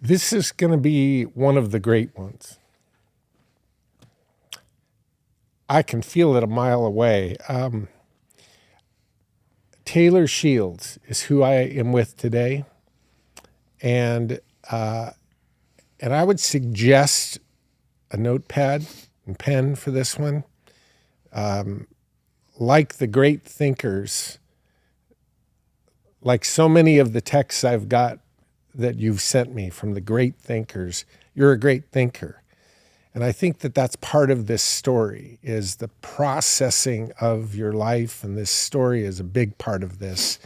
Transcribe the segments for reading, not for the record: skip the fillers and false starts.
This is going to be one of the great ones. I can feel it a mile away. Taylor Shields is who I am with today. And I would suggest a notepad and pen for this one. Like the great thinkers, like so many of the texts I've got that you've sent me from the great thinkers, you're a great thinker. And I think that that's part of this story, is the processing of your life, and this story is a big part of this.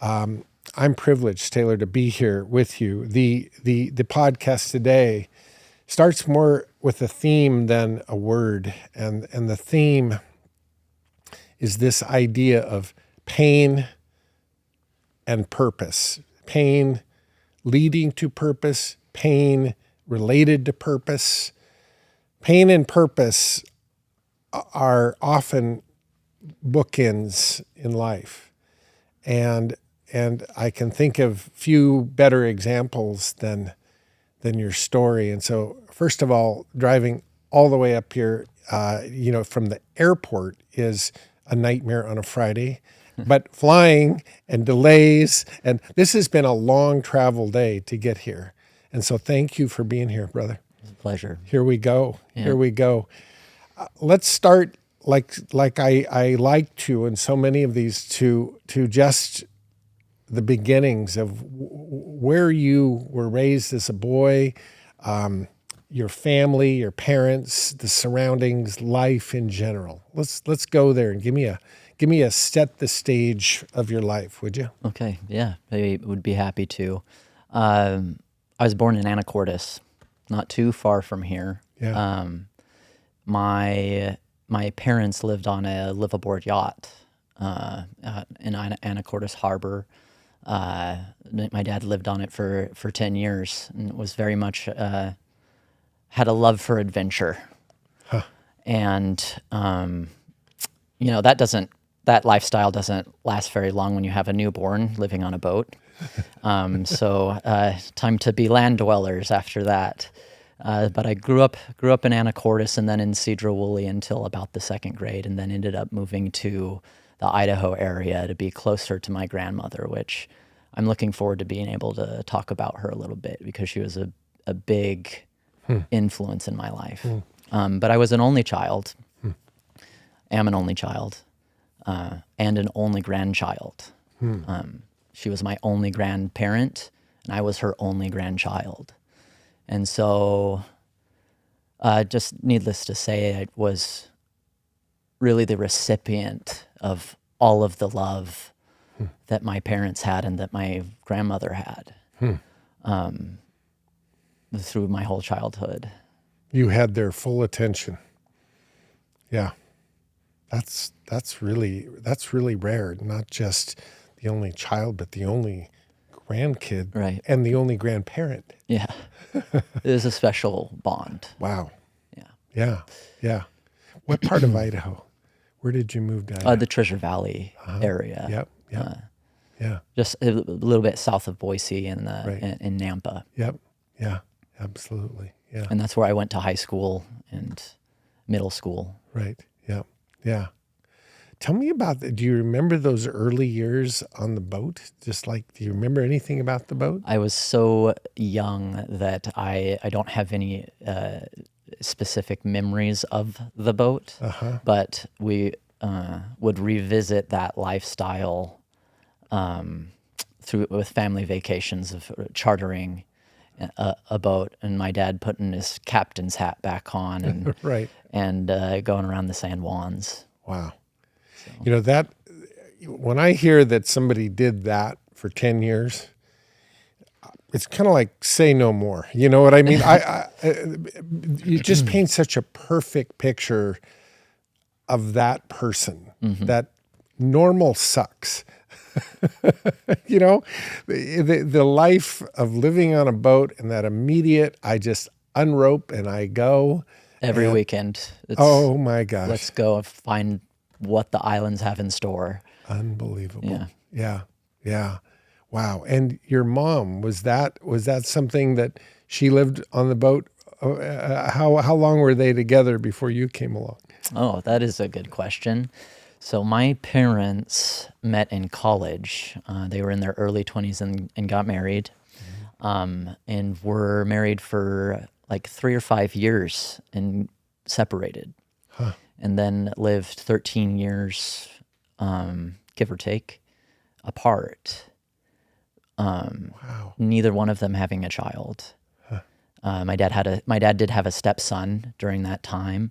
I'm privileged, Taylor, to be here with you. The podcast today starts more with a theme than a word, and the theme is this idea of pain and purpose. Pain leading to purpose, pain related to purpose. Pain and purpose are often bookends in life. And I can think of few better examples than your story. And so, first of all, driving all the way up here, from the airport is a nightmare on a Friday. But flying and delays, and this has been a long travel day to get here. And so thank you for being here, brother. It's a pleasure. Here we go. Yeah. Here we go. Let's start like I like to, in so many of these, to just the beginnings of where you were raised as a boy, your family, your parents, the surroundings, life in general. Let's go there and give me a set the stage of your life, would you? Okay, yeah, I would be happy to. I was born in Anacortes, not too far from here. Yeah. My parents lived on a liveaboard yacht in Anacortes Harbor. My dad lived on it for 10 years, and was very much had a love for adventure. Huh. And that lifestyle doesn't last very long when you have a newborn living on a boat. So time to be land dwellers after that. But I grew up in Anacortes and then in Cedro Woolley until about the second grade, and then ended up moving to the Idaho area to be closer to my grandmother, which I'm looking forward to being able to talk about her a little bit, because she was a big influence in my life. But I was an only child, am an only child, and an only grandchild. She was my only grandparent, and I was her only grandchild. And so, just needless to say, I was really the recipient of all of the love that my parents had and that my grandmother had through my whole childhood. You had their full attention. Yeah. That's really rare. Not just the only child, but the only grandkid, right, and the only grandparent. Yeah. It is a special bond. Wow. Yeah. Yeah. What part of Idaho? Where did you move to Idaho? The Treasure Valley area. Yep. Yeah. Just a little bit south of Boise and Right. in Nampa. Yep. Yeah. Absolutely. Yeah. And that's where I went to high school and middle school. Right. Yeah. Yeah. Tell me about do you remember those early years on the boat? Do you remember anything about the boat? I was so young that I don't have any specific memories of the boat, but we would revisit that lifestyle with family vacations of chartering a boat, and my dad putting his captain's hat back on and right, and going around the San Juans. Wow. So. That when I hear that somebody did that for 10 years, it's kind of like say no more. You know what I mean? You just paint such a perfect picture of that person. That normal sucks. The life of living on a boat and that immediate, I just unrope and I go. Every weekend. Oh my gosh. Let's go find what the islands have in store. Unbelievable. Yeah. Wow. And your mom, was that something that she lived on the boat? How long were they together before you came along? Oh, that is a good question. So my parents met in college. They were in their early 20s and got married, and were married for like 3 or 5 years and separated. Huh. And then lived 13 years, give or take, apart. Wow. Neither one of them having a child. My dad did have a stepson during that time.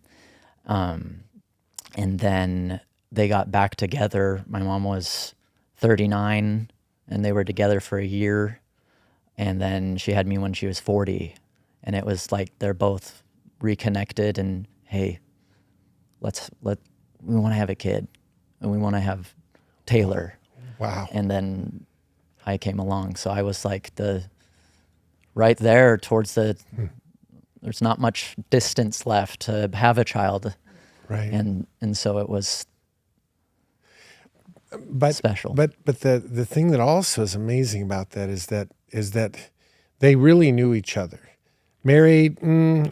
And then they got back together. My mom was 39 and they were together for a year. And then she had me when she was 40. And it was like they're both reconnected and, hey, we want to have a kid and we want to have Taylor. Wow. And then I came along. So I was like right there towards there's not much distance left to have a child. Right. And so it was special. But the thing that also is amazing about that is that they really knew each other. Married,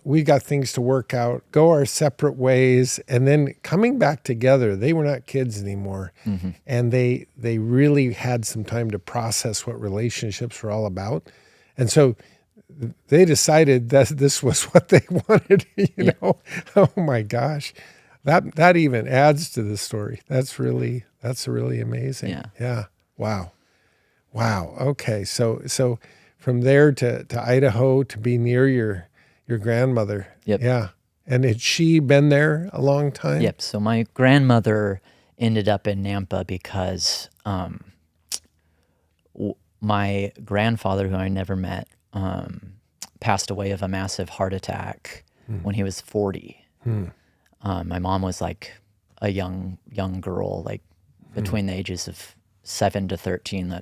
we got things to work out, go our separate ways, and then coming back together, they were not kids anymore. Mm-hmm. And they really had some time to process what relationships were all about. And so they decided that this was what they wanted, you know? Oh my gosh. That even adds to the story. That's really amazing. Yeah. Wow. Okay. So from there to Idaho to be near your grandmother. Yep. Yeah. And had she been there a long time? Yep. So my grandmother ended up in Nampa because my grandfather, who I never met, passed away of a massive heart attack when he was 40. My mom was like a young girl, like between the ages of 7 to 13.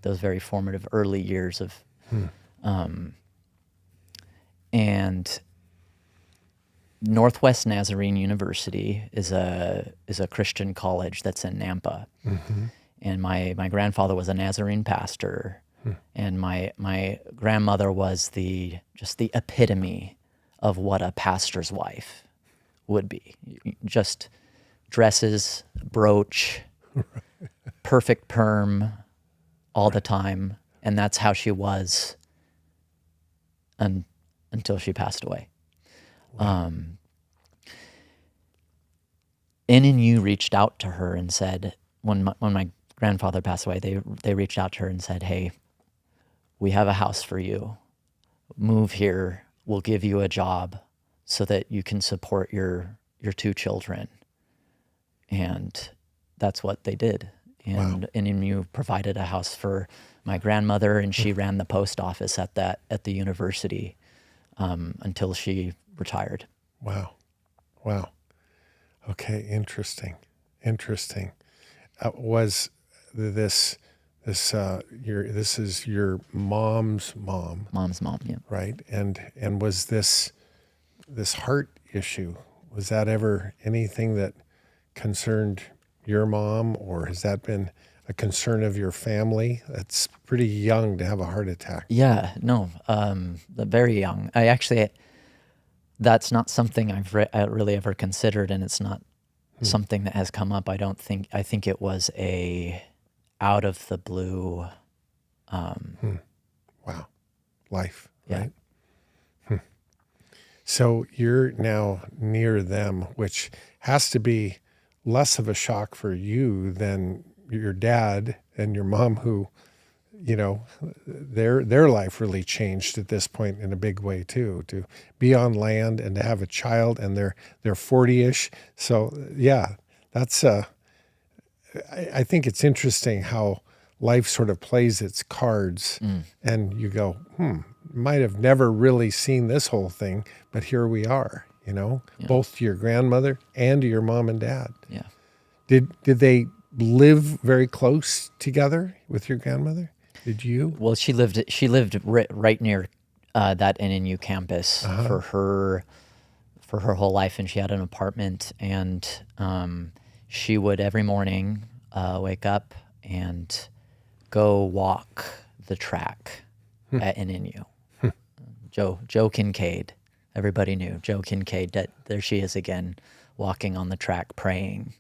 Those very formative early years of, and Northwest Nazarene University is a Christian college that's in Nampa, and my grandfather was a Nazarene pastor, and my grandmother was just the epitome of what a pastor's wife would be. Just dresses, brooch, perfect perm all the time. And that's how she was until she passed away. Wow. NNU reached out to her and said, when my grandfather passed away, they reached out to her and said, hey, we have a house for you. Move here. We'll give you a job so that you can support your 2 children. And that's what they did. And NMU provided a house for my grandmother, and she ran the post office at the university until she retired. Wow. Okay, interesting. Was this is your mom's mom? Mom's mom, yeah. Right, and was this heart issue, was that ever anything that concerned your mom, or has that been a concern of your family? That's pretty young to have a heart attack. Yeah, no, very young. That's not something I've really ever considered, and it's not something that has come up. I think it was a out of the blue. Wow, life, yeah. Right? So you're now near them, which has to be less of a shock for you than your dad and your mom, who, you know, their life really changed at this point in a big way too, to be on land and to have a child, and they're 40-ish. So yeah, that's I think it's interesting how life sort of plays its cards, and you go, might have never really seen this whole thing, but here we are, you know, both to your grandmother and to your mom and dad. Yeah. Did they live very close together with your grandmother? Did you? Well, she lived right near that NNU campus for her whole life, and she had an apartment, and she would every morning wake up and go walk the track at NNU. Joe Kincaid, everybody knew Joe Kincaid. There she is again, walking on the track, praying.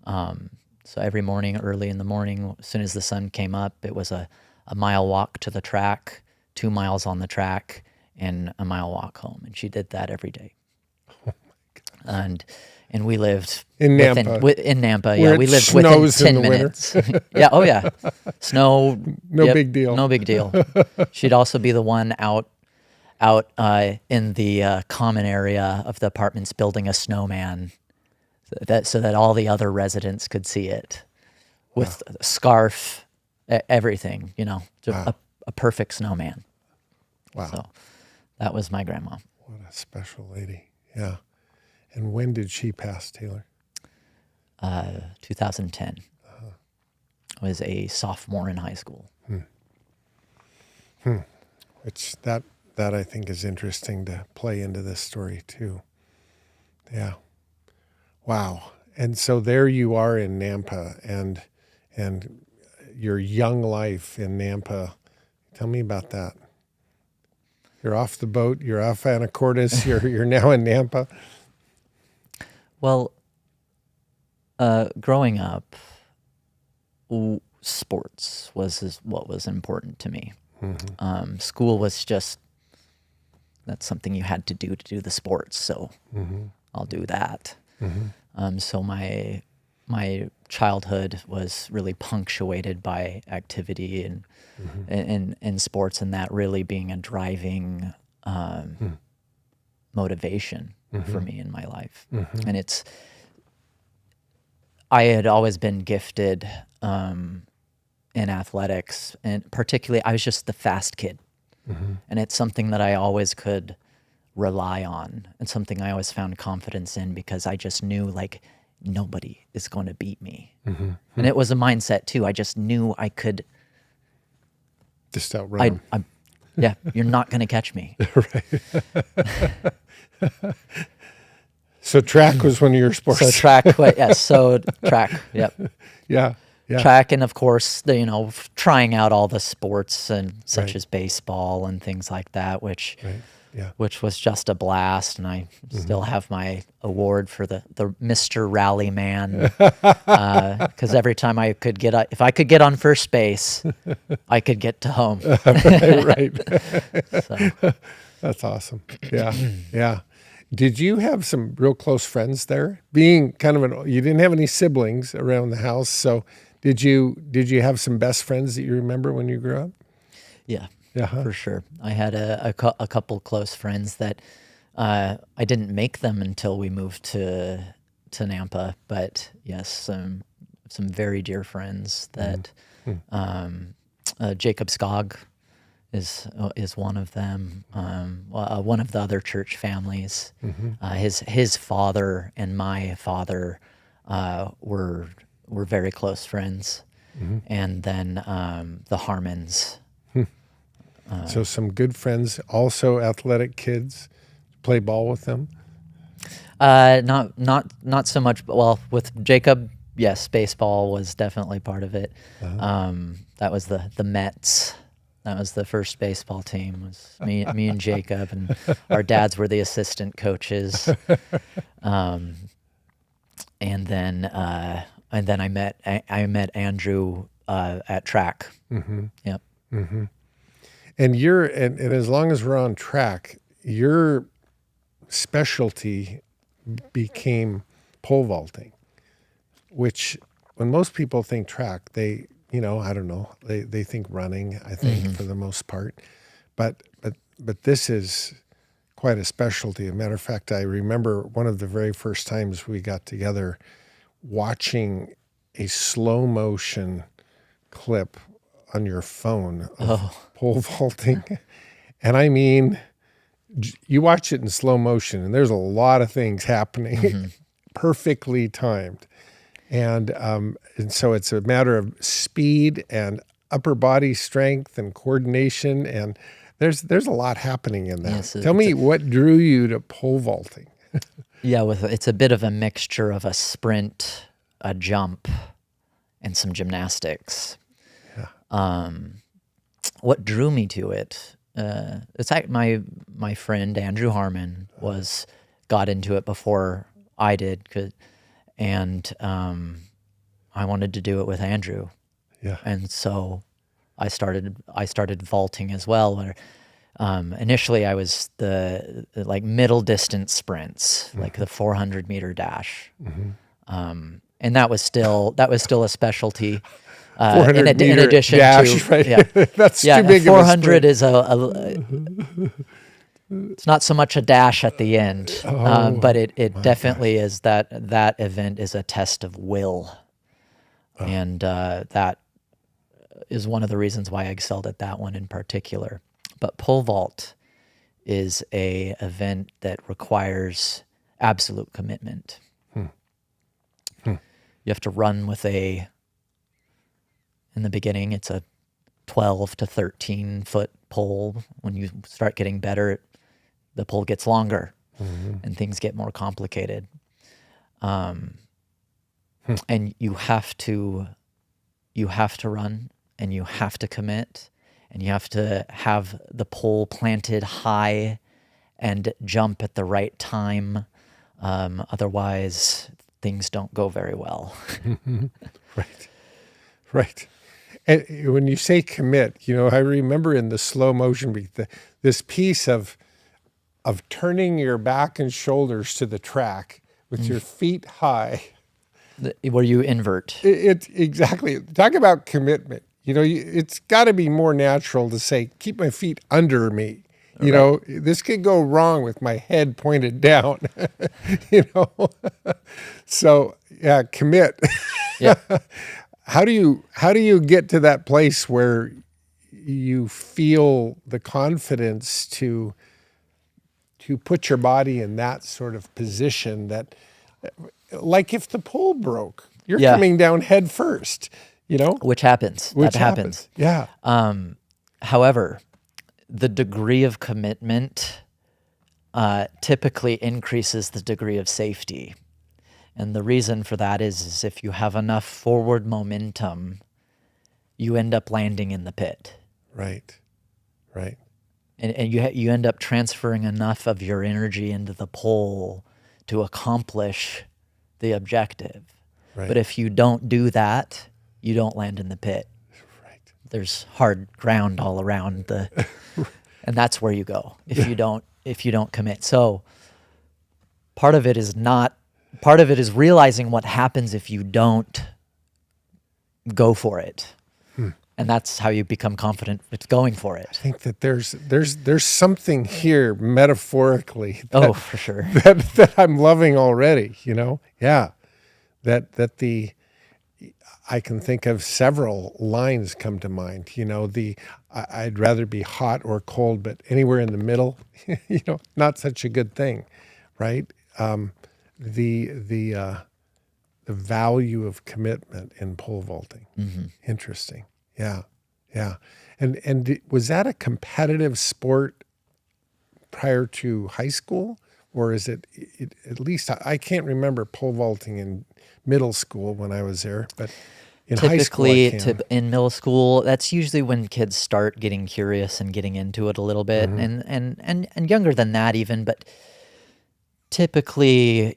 So every morning, early in the morning, as soon as the sun came up, it was a mile walk to the track, 2 miles on the track, and a mile walk home. And she did that every day. Oh my God. And we lived in Nampa. In Nampa, yeah. We lived within 10 minutes. Yeah, oh yeah. Snow. No big deal. No big deal. She'd also be the one out in the common area of the apartments building a snowman so that all the other residents could see it with a scarf, everything, just a perfect snowman. Wow. So that was my grandma. What a special lady. Yeah. And when did she pass, Taylor? 2010. I was a sophomore in high school. Which that I think is interesting to play into this story too. Yeah. Wow. And so there you are in Nampa and your young life in Nampa. Tell me about that. You're off the boat. You're off Anacortes. You're now in Nampa. Well, growing up, sports was what was important to me. Mm-hmm. School was that's something you had to do the sports. So I'll do that. Mm-hmm. So my childhood was really punctuated by activity and sports, and that really being a driving motivation for me in my life. Mm-hmm. And I had always been gifted in athletics, and particularly I was just the fast kid. Mm-hmm. And it's something that I always could rely on and something I always found confidence in because I just knew nobody is going to beat me. Mm-hmm. And it was a mindset too. I just knew I could just outrun them. Yeah, you're not going to catch me. Right. So track was one of your sports. So track, track, yep. Yeah. Track, and of course, trying out all the sports and such as baseball and things like that, which was just a blast. And I still have my award for the Mr. Rally Man, because every time if I could get on first base, I could get to home. Right. So. That's awesome. Yeah. Yeah. Did you have some real close friends there? Being you didn't have any siblings around the house, so did you have some best friends that you remember when you grew up? Yeah, for sure. I had a couple close friends that I didn't make them until we moved to Nampa, but yes, some very dear friends that Jacob Skog is one of them. One of the other church families. Mm-hmm. His father and my father were very close friends. Mm-hmm. And then the Harmons. So some good friends, also athletic kids. Play ball with them? Not so much. Well, with Jacob, yes, baseball was definitely part of it. Uh-huh. That was the Mets. That was the first baseball team. Was me and Jacob, and our dads were the assistant coaches. And then I met Andrew at track. Mm-hmm. Yep. Mm-hmm. And and as long as we're on track, your specialty became pole vaulting, which when most people think track, they I don't know, they think running, I think, for the most part, but this is quite a specialty. As a matter of fact, I remember one of the very first times we got together watching a slow motion clip on your phone of pole vaulting. And I mean, you watch it in slow motion and there's a lot of things happening, perfectly timed. And so it's a matter of speed and upper body strength and coordination. And there's a lot happening in that. Yes, Tell me what drew you to pole vaulting? Yeah, it's a bit of a mixture of a sprint, a jump, and some gymnastics. What drew me to it? It's like my friend Andrew Harmon got into it before I did, and I wanted to do it with Andrew. Yeah. And so I started vaulting as well. Where initially I was the like middle distance sprints, like the 400-meter dash, and that was still a specialty. In addition dash, to, right? yeah, That's too big 400 of a is it's not so much a dash at the end, but it definitely is that event is a test of will, and that is one of the reasons why I excelled at that one in particular. But pole vault is a event that requires absolute commitment. You have to run with in the beginning, it's a 12 to 13 foot pole. When you start getting better, the pole gets longer and things get more complicated. And you have to run, and you have to commit, and you have to have the pole planted high and jump at the right time. Otherwise, things don't go very well. Right. And when you say commit, I remember in the slow motion beat, this piece of turning your back and shoulders to the track with your feet high. Where you invert. It exactly. Talk about commitment. It's got to be more natural to say, keep my feet under me. This could go wrong with my head pointed down. So yeah, commit. Yeah. How do you get to that place where you feel the confidence to put your body in that sort of position that, like if the pole broke, you're coming down head first, Which happens. That happens. Yeah. However, the degree of commitment typically increases the degree of safety. And the reason for that is if you have enough forward momentum, you end up landing in the pit. Right. And you end up transferring enough of your energy into the pole to accomplish the objective. Right. But if you don't do that, you don't land in the pit. Right. There's hard ground all around and that's where you go if you don't commit. So part of it is realizing what happens if you don't go for it. And that's how you become confident with going for it. I think that there's something here metaphorically. For sure. That I'm loving already. Yeah. I can think of several lines come to mind. I'd rather be hot or cold, but anywhere in the middle, not such a good thing, right? The value of commitment in pole vaulting. Interesting. Yeah. And was that a competitive sport prior to high school? Or is it at least, I can't remember pole vaulting in middle school when I was there, but in high school I can. In middle school, that's usually when kids start getting curious and getting into it a little bit, and younger than that even, but typically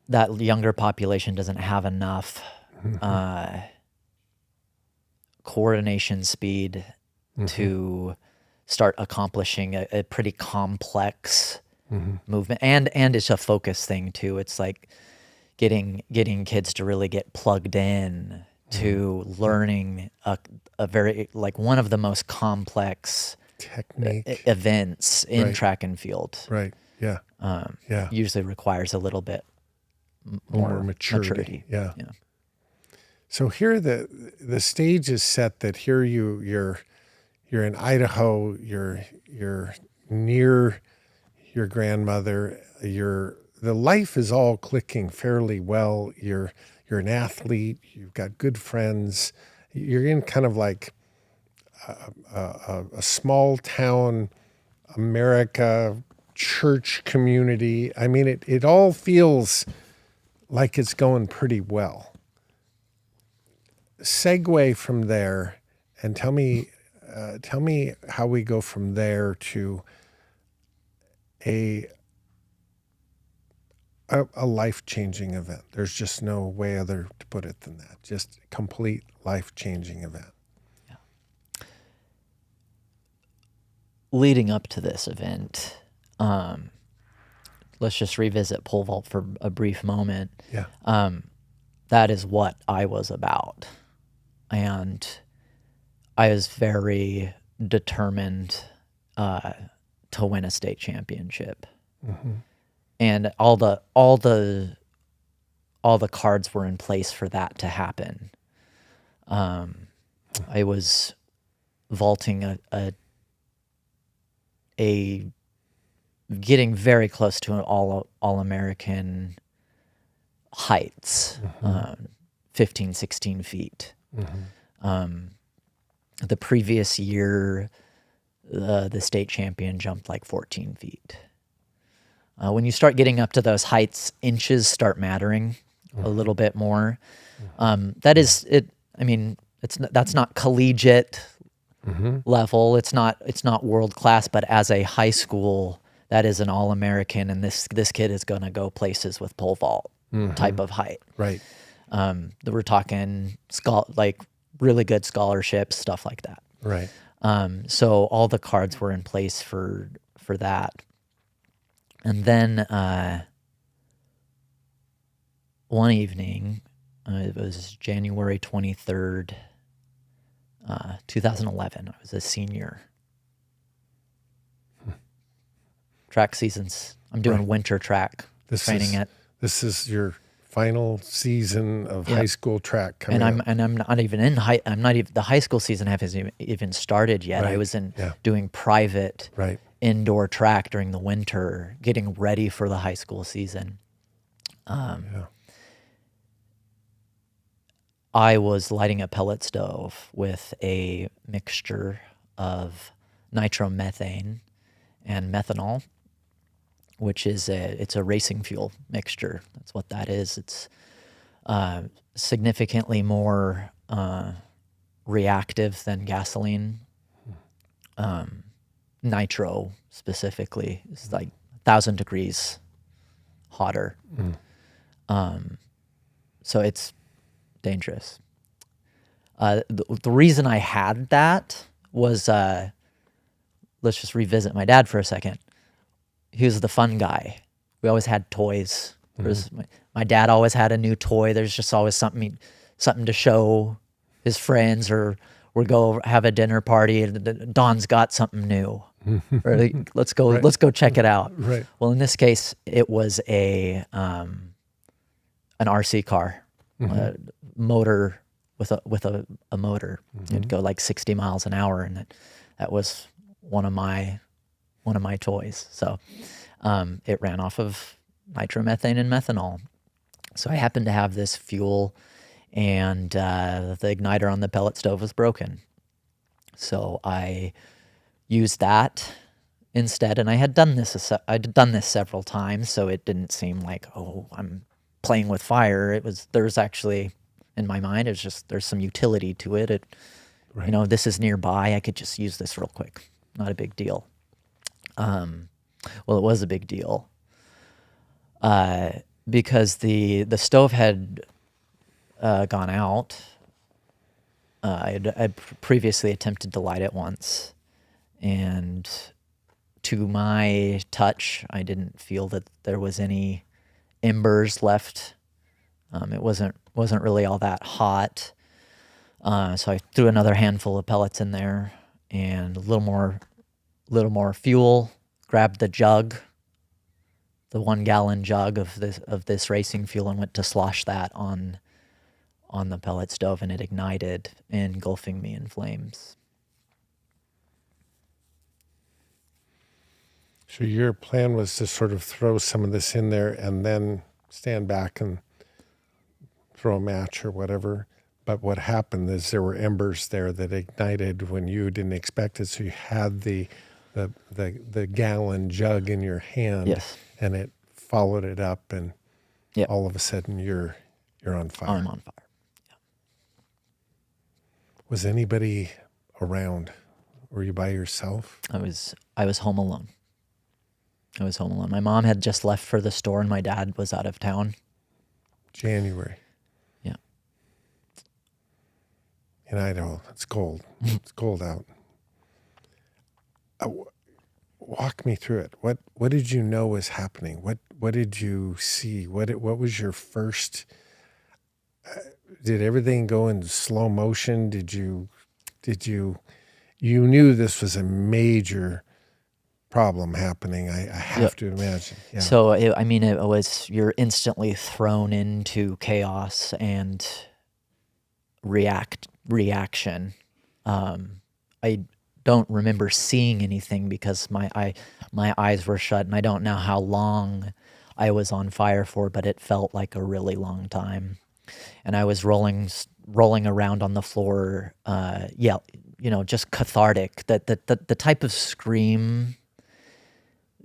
that younger population doesn't have enough coordination speed to start accomplishing a pretty complex movement, and it's a focus thing too. It's like getting kids to really get plugged in to learning a very, like, one of the most complex technique events in track and field. Right. Yeah. Usually requires a little bit more maturity. Yeah. So here the stage is set that here you're in Idaho, you're near your grandmother, the life is all clicking fairly well. You're an athlete, you've got good friends, you're in kind of like a small town America church community. I mean, it all feels like it's going pretty well. segue from there and tell me how we go from there to a life-changing event. There's just no way other to put it than that. Just a complete life-changing event. Yeah. Leading up to this event, let's just revisit pole vault for a brief moment. Yeah. That is what I was about. And I was very determined to win a state championship. Mm-hmm. And all the cards were in place for that to happen. I was vaulting a getting very close to an all-American heights, 15, 16 feet. Mm-hmm. The previous year, the state champion jumped like 14 feet. When you start getting up to those heights, inches start mattering a little bit more. That is it. I mean, that's not collegiate level. It's not world class. But as a high school, that is an all-American, and this kid is going to go places with pole vault type of height. Right. We're talking like really good scholarships, stuff like that. Right. So all the cards were in place for that. And then one evening, it was January 23rd, 2011. I was a senior. Track seasons. I'm doing winter track training at. This is your final season of high school track coming up. And I'm not even in high. I'm not even the high school season hasn't even started yet. Right. I was doing private. Right. Indoor track during the winter, getting ready for the high school season. I was lighting a pellet stove with a mixture of nitromethane and methanol, which is it's a racing fuel mixture. That's what that is. It's significantly more reactive than gasoline. Nitro specifically is like 1,000 degrees hotter. So it's dangerous. The reason I had that was, let's just revisit my dad for a second. He was the fun guy. We always had toys. My dad always had a new toy. There's just always something to show his friends, or we'll go have a dinner party and Don's got something new. Or let's go check it out. Right. Well, in this case, it was an RC car, motor with a motor. It'd go like 60 miles an hour, and that was one of my toys. So it ran off of nitromethane and methanol. So I happened to have this fuel, and the igniter on the pellet stove was broken. So I used that instead, and I had done this several times, so it didn't seem like, oh, I'm playing with fire. There's actually, in my mind, it's just there's some utility to it. Right. This is nearby. I could just use this real quick. Not a big deal. Well, it was a big deal because the stove had gone out. I'd previously attempted to light it once, and to my touch, I didn't feel that there was any embers left. It wasn't really all that hot. So I threw another handful of pellets in there and a little more fuel. Grabbed the jug, the 1 gallon jug of this racing fuel, and went to slosh that on the pellet stove, and it ignited, engulfing me in flames. So your plan was to sort of throw some of this in there and then stand back and throw a match or whatever. But what happened is there were embers there that ignited when you didn't expect it. So you had the gallon jug in your hand, yes, and it followed it up, and all of a sudden you're on fire. I'm on fire. Was anybody around? Were you by yourself? I was home alone. I was home alone. My mom had just left for the store and my dad was out of town. January. Yeah. In Idaho. It's cold. It's cold out. Walk me through it. What did you know was happening? What did you see? What was your first? Did everything go in slow motion? Did you? You knew this was a major problem happening. I have to imagine. Yeah. So it was, you're instantly thrown into chaos and reaction. I don't remember seeing anything because my eyes were shut, and I don't know how long I was on fire for, but it felt like a really long time. And I was rolling around on the floor, just cathartic. The type of scream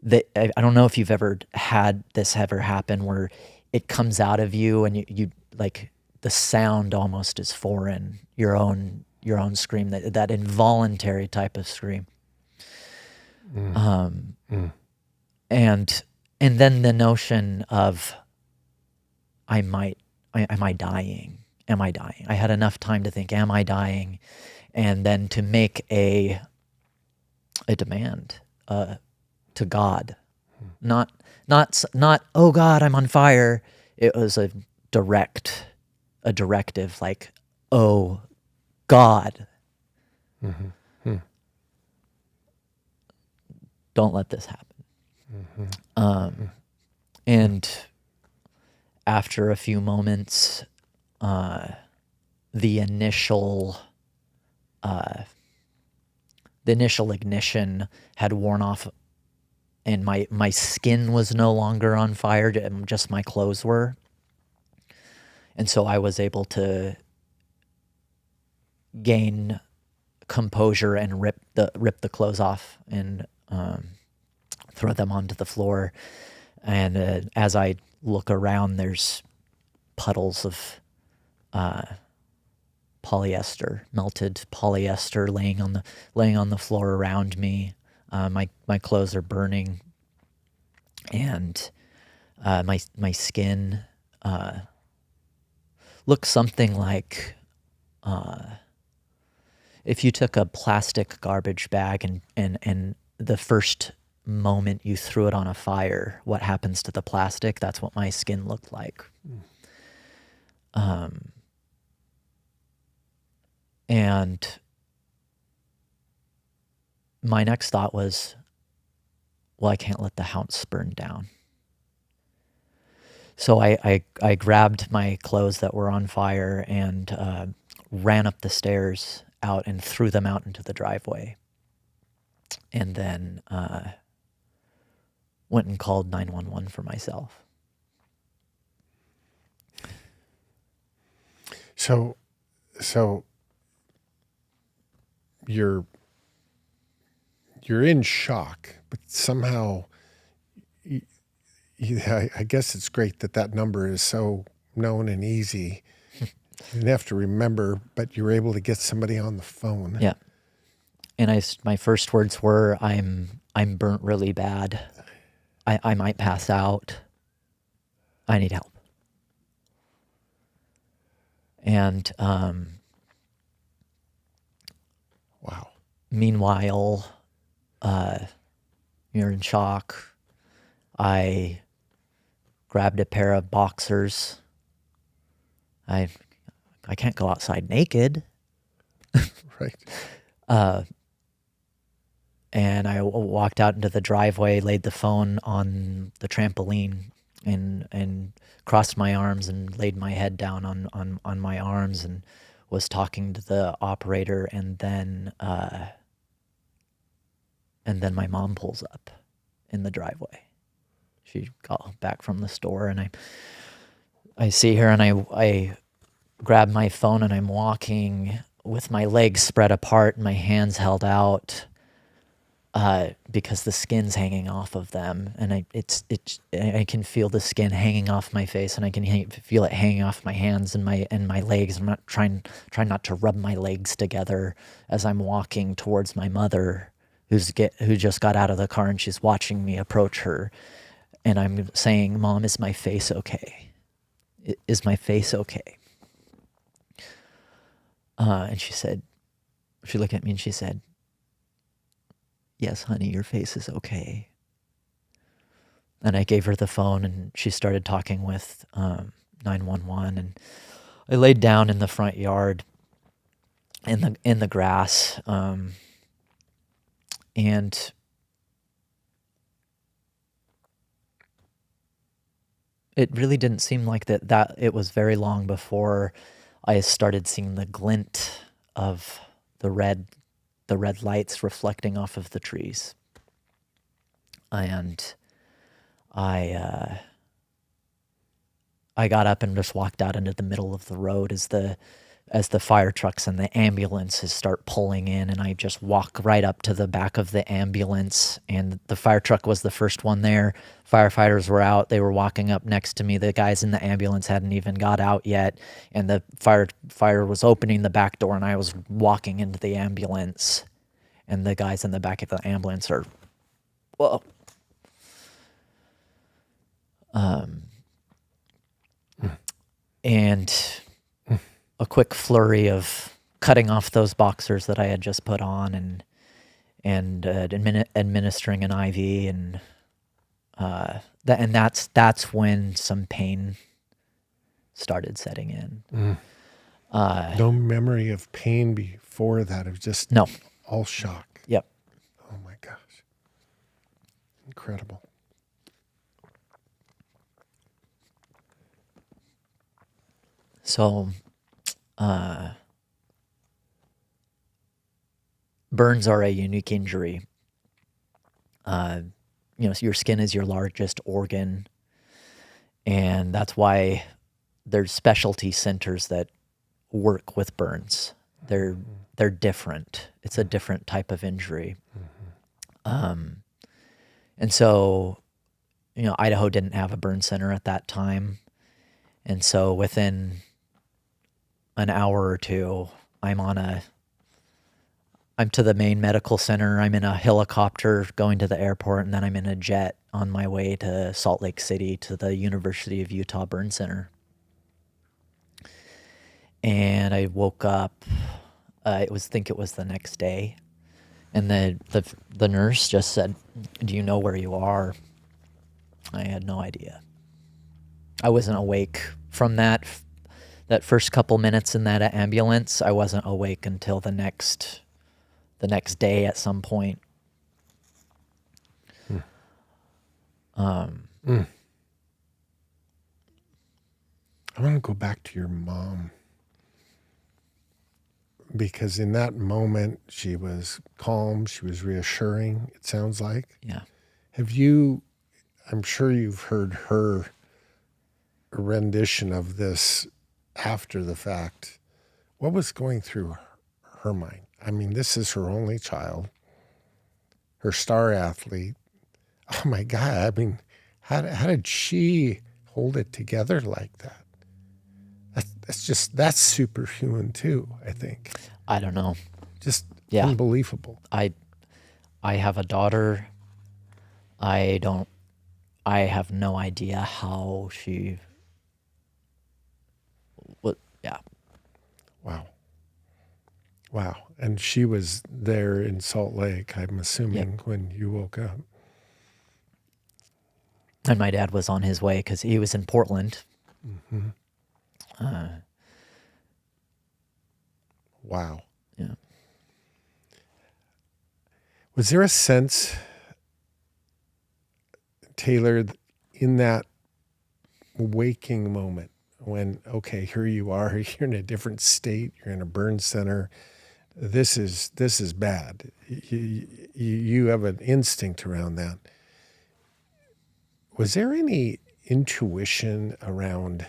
that I don't know if you've ever had this ever happen, where it comes out of you and you like the sound almost is foreign. Your own scream, that involuntary type of scream. And then the notion of am I dying? Am I dying? I had enough time to think, am I dying? And then to make a demand to God. Not, oh God, I'm on fire. It was a directive, like, oh God. Don't let this happen. And after a few moments, the initial ignition had worn off, and my skin was no longer on fire, just my clothes were. And so I was able to gain composure and rip the clothes off and throw them onto the floor. And as I look around, there's puddles of polyester, melted polyester, laying on the floor around me. My clothes are burning, and my skin looks something like if you took a plastic garbage bag and the first moment you threw it on a fire, what happens to the plastic? That's what my skin looked like. And my next thought was, well, I can't let the house burn down. So I grabbed my clothes that were on fire and ran up the stairs out and threw them out into the driveway. And then went and called 911 for myself. So you're in shock, but somehow, I guess it's great that number is so known and easy. You didn't have to remember, but you were able to get somebody on the phone. Yeah. And my first words were, I'm burnt really bad. I might pass out. I need help. And wow. Meanwhile, you're in shock. I grabbed a pair of boxers. I can't go outside naked. Right. And I walked out into the driveway, laid the phone on the trampoline, and crossed my arms and laid my head down on my arms and was talking to the operator, and then my mom pulls up in the driveway. She got back from the store, and I see her, and I grab my phone, and I'm walking with my legs spread apart and my hands held out, because the skin's hanging off of them, and I can feel the skin hanging off my face, and I can feel it hanging off my hands and my legs. I'm not trying not to rub my legs together as I'm walking towards my mother, who just got out of the car, and she's watching me approach her, and I'm saying, "Mom, is my face okay? Is my face okay?" And she looked at me and she said, "Yes, honey, your face is okay." And I gave her the phone, and she started talking with 911. And I laid down in the front yard, in the grass, and it really didn't seem like that it was very long before I started seeing the glint of the red lights reflecting off of the trees. And I got up and just walked out into the middle of the road as the fire trucks and the ambulances start pulling in, and I just walk right up to the back of the ambulance, and the fire truck was the first one there. Firefighters were out. They were walking up next to me. The guys in the ambulance hadn't even got out yet, and the fire was opening the back door, and I was walking into the ambulance, and the guys in the back of the ambulance are, whoa. And a quick flurry of cutting off those boxers that I had just put on, and administering an IV, and that's when some pain started setting in. No memory of pain before that. It was just No. all shock. Yep. Oh my gosh. Incredible. So, burns are a unique injury. Your skin is your largest organ, and that's why there's specialty centers that work with burns. They're different. It's a different type of injury. And so, Idaho didn't have a burn center at that time, and so within an hour or two, I'm to the main medical center. I'm in a helicopter going to the airport, and then I'm in a jet on my way to Salt Lake City to the University of Utah Burn Center. And I woke up, it was the next day, and the nurse just said, "Do you know where you are?" I had no idea. I wasn't awake from that first couple minutes in that ambulance. I wasn't awake until the next day at some point. I want to go back to your mom, because in that moment she was calm, she was reassuring, it sounds like. Yeah. I'm sure you've heard her rendition of this after the fact. What was going through her mind? I mean, this is her only child, her star athlete. Oh my God. I mean, how did she hold it together like that? That's superhuman too, I think. I don't know. Just unbelievable. I have a daughter. I have no idea how she would, yeah. Wow. And she was there in Salt Lake, I'm assuming, when you woke up. And my dad was on his way because he was in Portland. Mm-hmm. Wow. Yeah. Was there a sense, Taylor, in that waking moment when, okay, here you are, you're in a different state, you're in a burn center, this is bad. You have an instinct around that. Was there any intuition around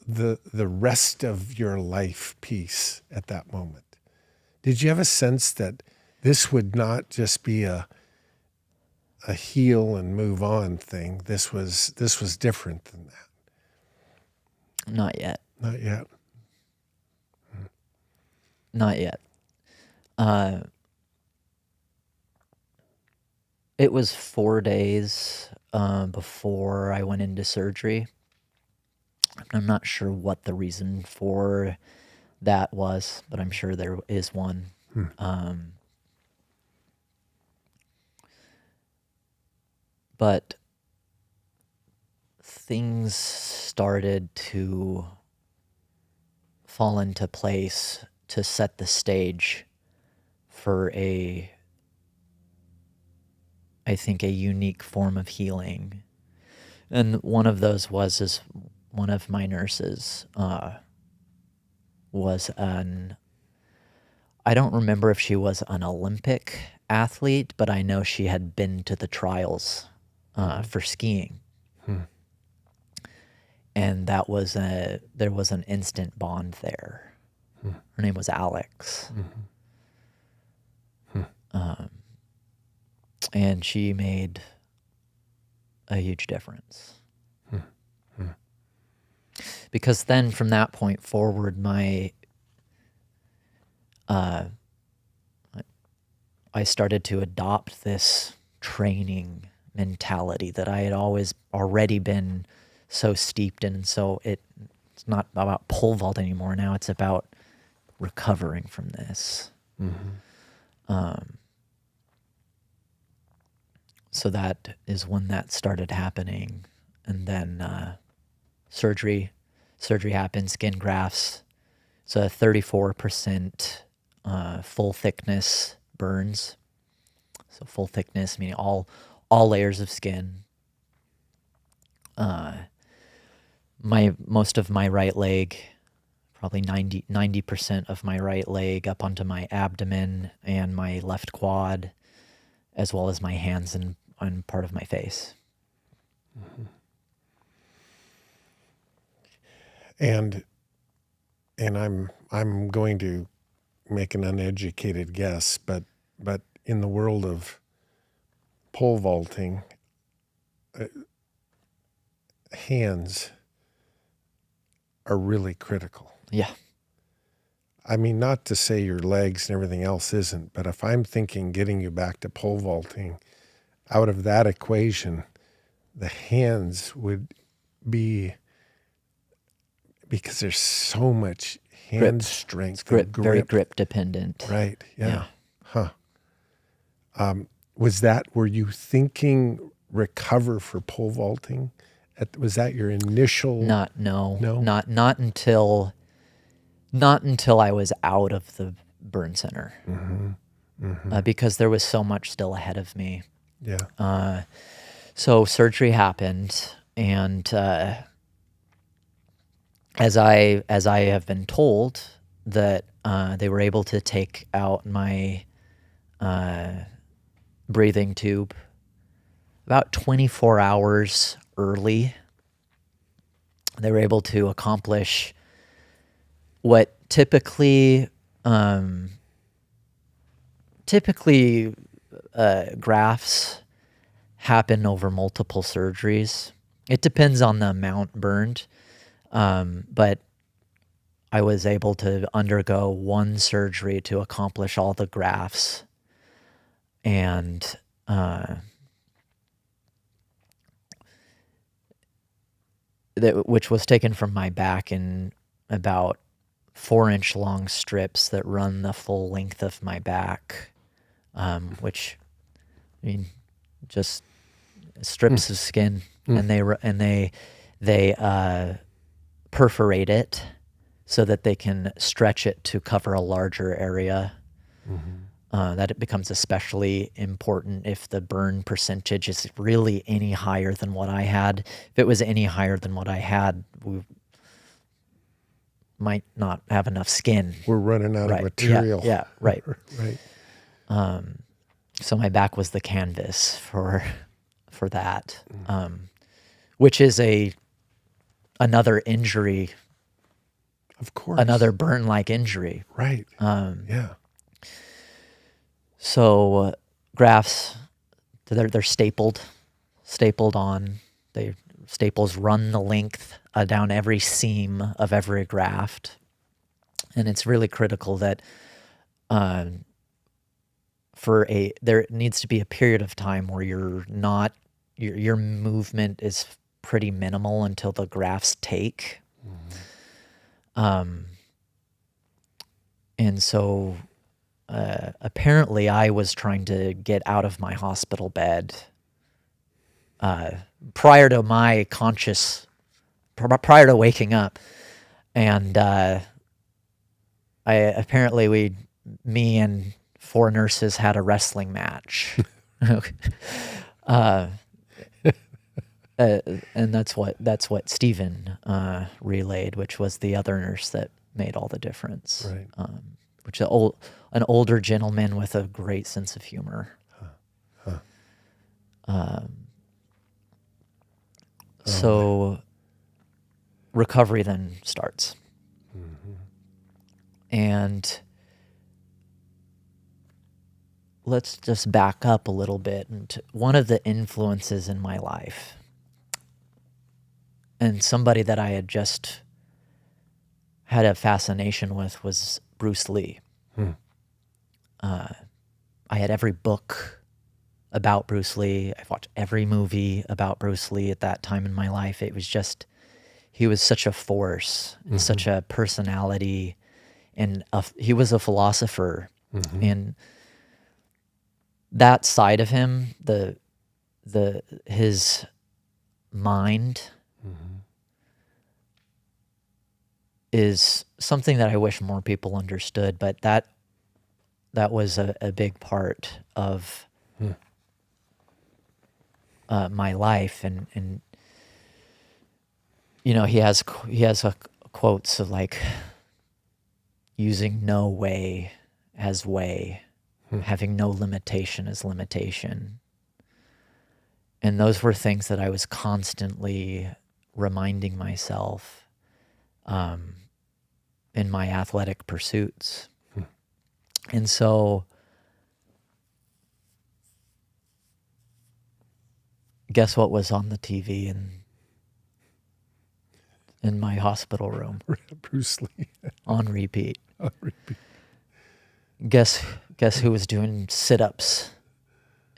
the rest of your life piece at that moment? Did you have a sense that this would not just be a heal and move on thing? This was different than that. Not yet. Not yet. Not yet. It was 4 days before I went into surgery. I'm not sure what the reason for that was, but I'm sure there is one. But things started to fall into place to set the stage for I think, a unique form of healing. And one of those was one of my nurses was I don't remember if she was an Olympic athlete, but I know she had been to the trials for skiing. And there was an instant bond there. Her name was Alex. And she made a huge difference. Because then from that point forward, I started to adopt this training mentality that I had already been so steeped in. So it's not about pole vault anymore. Now it's about recovering from this. So that is when that started happening. And then surgery happened, skin grafts. It's a 34% full thickness burns. So full thickness, meaning all layers of skin. Most of my right leg, probably 90% of my right leg up onto my abdomen and my left quad, as well as my hands and part of my face. And I'm going to make an uneducated guess, but in the world of pole vaulting, hands are really critical. Yeah. I mean, not to say your legs and everything else isn't, but if I'm thinking getting you back to pole vaulting, out of that equation, the hands would be, because there's so much hand strength. Grip, very grip dependent. Right, yeah. Were you thinking recover for pole vaulting? Was that your initial? Not until I was out of the burn center. Because there was so much still ahead of me. Yeah. So surgery happened, and as I have been told, that they were able to take out my breathing tube about 24 hours early. They were able to accomplish what typically grafts happen over multiple surgeries. It depends on the amount burned, but I was able to undergo one surgery to accomplish all the grafts, and which was taken from my back in about 4-inch long strips that run the full length of my back, which, I mean, just strips of skin, and they perforate it so that they can stretch it to cover a larger area. That it becomes especially important if the burn percentage is really any higher than what I had. If it was any higher than what I had, we might not have enough skin. We're running out of material. Yeah, right. Right. So my back was the canvas for that, which is another injury. Of course. Another burn-like injury. Right. Yeah. So grafts, they're stapled on. Staples run the length down every seam of every graft, and it's really critical that there needs to be a period of time where your movement is pretty minimal until the grafts take. And so apparently I was trying to get out of my hospital bed prior to waking up. And me and 4 nurses had a wrestling match. And that's what Stephen relayed, which was the other nurse that made all the difference. Right. Which is an older gentleman with a great sense of humor. So recovery then starts. And let's just back up a little bit. And one of the influences in my life, and somebody that I had just had a fascination with, was Bruce Lee. I had every book about Bruce Lee. I've watched every movie about Bruce Lee at that time in my life. It was just, he was such a force, and such a personality, and he was a philosopher. And that side of him, his mind, is something that I wish more people understood, but that was a big part of my life. And you know, he has quotes of like, using no way as way, having no limitation as limitation. And those were things that I was constantly reminding myself in my athletic pursuits. And so, guess what was on the TV in my hospital room? Bruce Lee. On repeat. On repeat. Guess who was doing sit-ups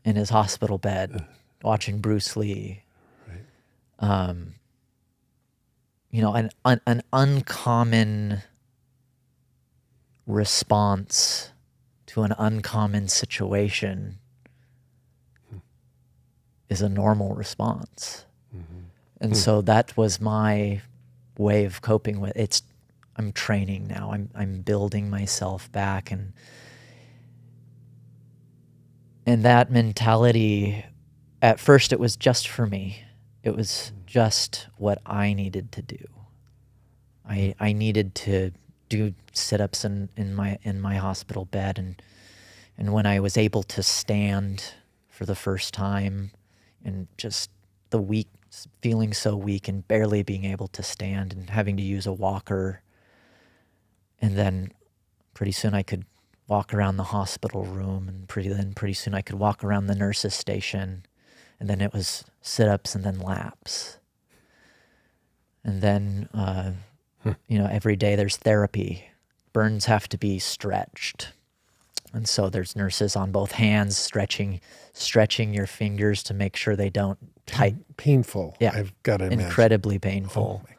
in his hospital bed, watching Bruce Lee. Right. You know, an uncommon response to an uncommon situation is a normal response. And so that was my way of coping with it. I'm training now. I'm building myself back, and that mentality, at first it was just for me. It was just what I needed to do. I needed to do sit-ups in my hospital bed, and when I was able to stand for the first time, and just feeling so weak and barely being able to stand and having to use a walker, and then pretty soon I could walk around the hospital room, and pretty soon I could walk around the nurse's station, and then it was sit-ups and then laps, and then you know, every day there's therapy. Burns have to be stretched. And so there's nurses on both hands stretching your fingers to make sure they don't tighten. Painful. Yeah. I've got to imagine. Incredibly painful. Oh my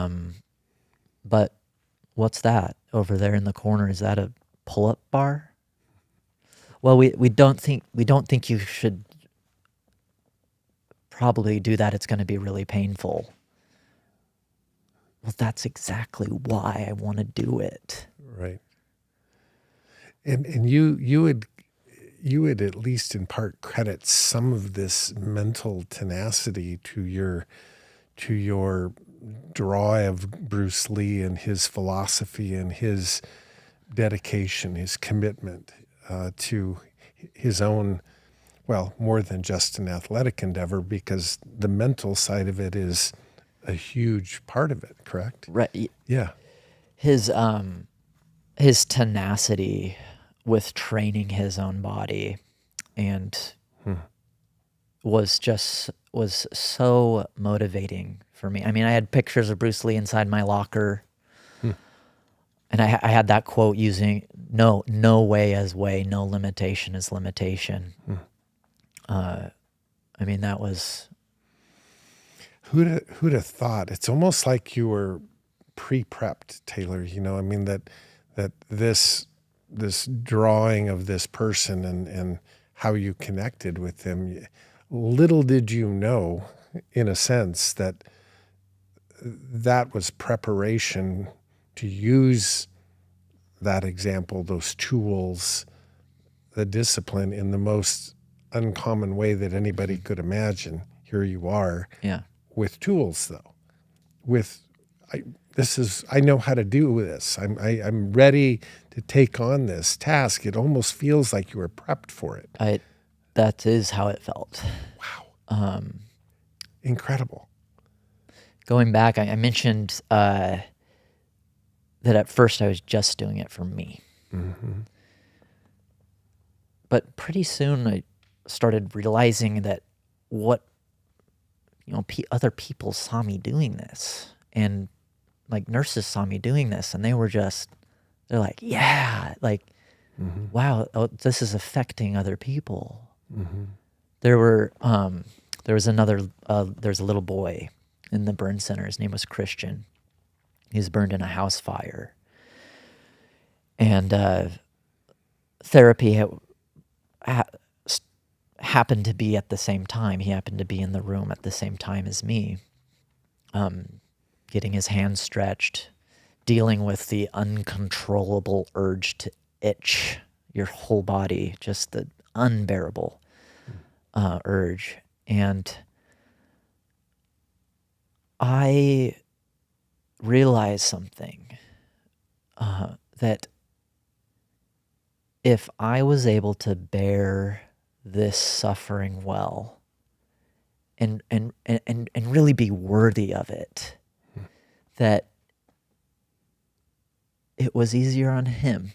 gosh. But what's that over there in the corner? Is that a pull-up bar? Well, we don't think you should probably do that. It's going to be really painful. Well, that's exactly why I want to do it. Right. And you would at least in part credit some of this mental tenacity to your draw of Bruce Lee and his philosophy and his dedication, his commitment to his own, well, more than just an athletic endeavor, because the mental side of it is a huge part of it, correct? Right. Yeah. His tenacity with training his own body, and was so motivating for me. I mean, I had pictures of Bruce Lee inside my locker, and I had that quote using no way as way, no limitation is limitation. I mean, that was... Who'd have thought? It's almost like you were pre-prepped, Taylor. You know, I mean, that this drawing of this person and how you connected with them, little did you know, in a sense, that was preparation to use that example, those tools, the discipline in the most uncommon way that anybody could imagine. Here you are, with tools, though. I know how to do this. I'm ready to take on this task. It almost feels like you were prepped for it. That is how it felt. Wow. Incredible. Going back, I mentioned that at first I was just doing it for me. Mm-hmm. But pretty soon I started realizing that other people saw me doing this, and like nurses saw me doing this, and they're like, yeah, like, wow, this is affecting other people. Mm-hmm. There was a little boy in the burn center. His name was Christian. He was burned in a house fire, and therapy happened to be at the same time. He happened to be in the room at the same time as me, getting his hands stretched, dealing with the uncontrollable urge to itch your whole body, just the unbearable urge. And I realized something, that if I was able to bear this suffering well and really be worthy of it, that it was easier on him.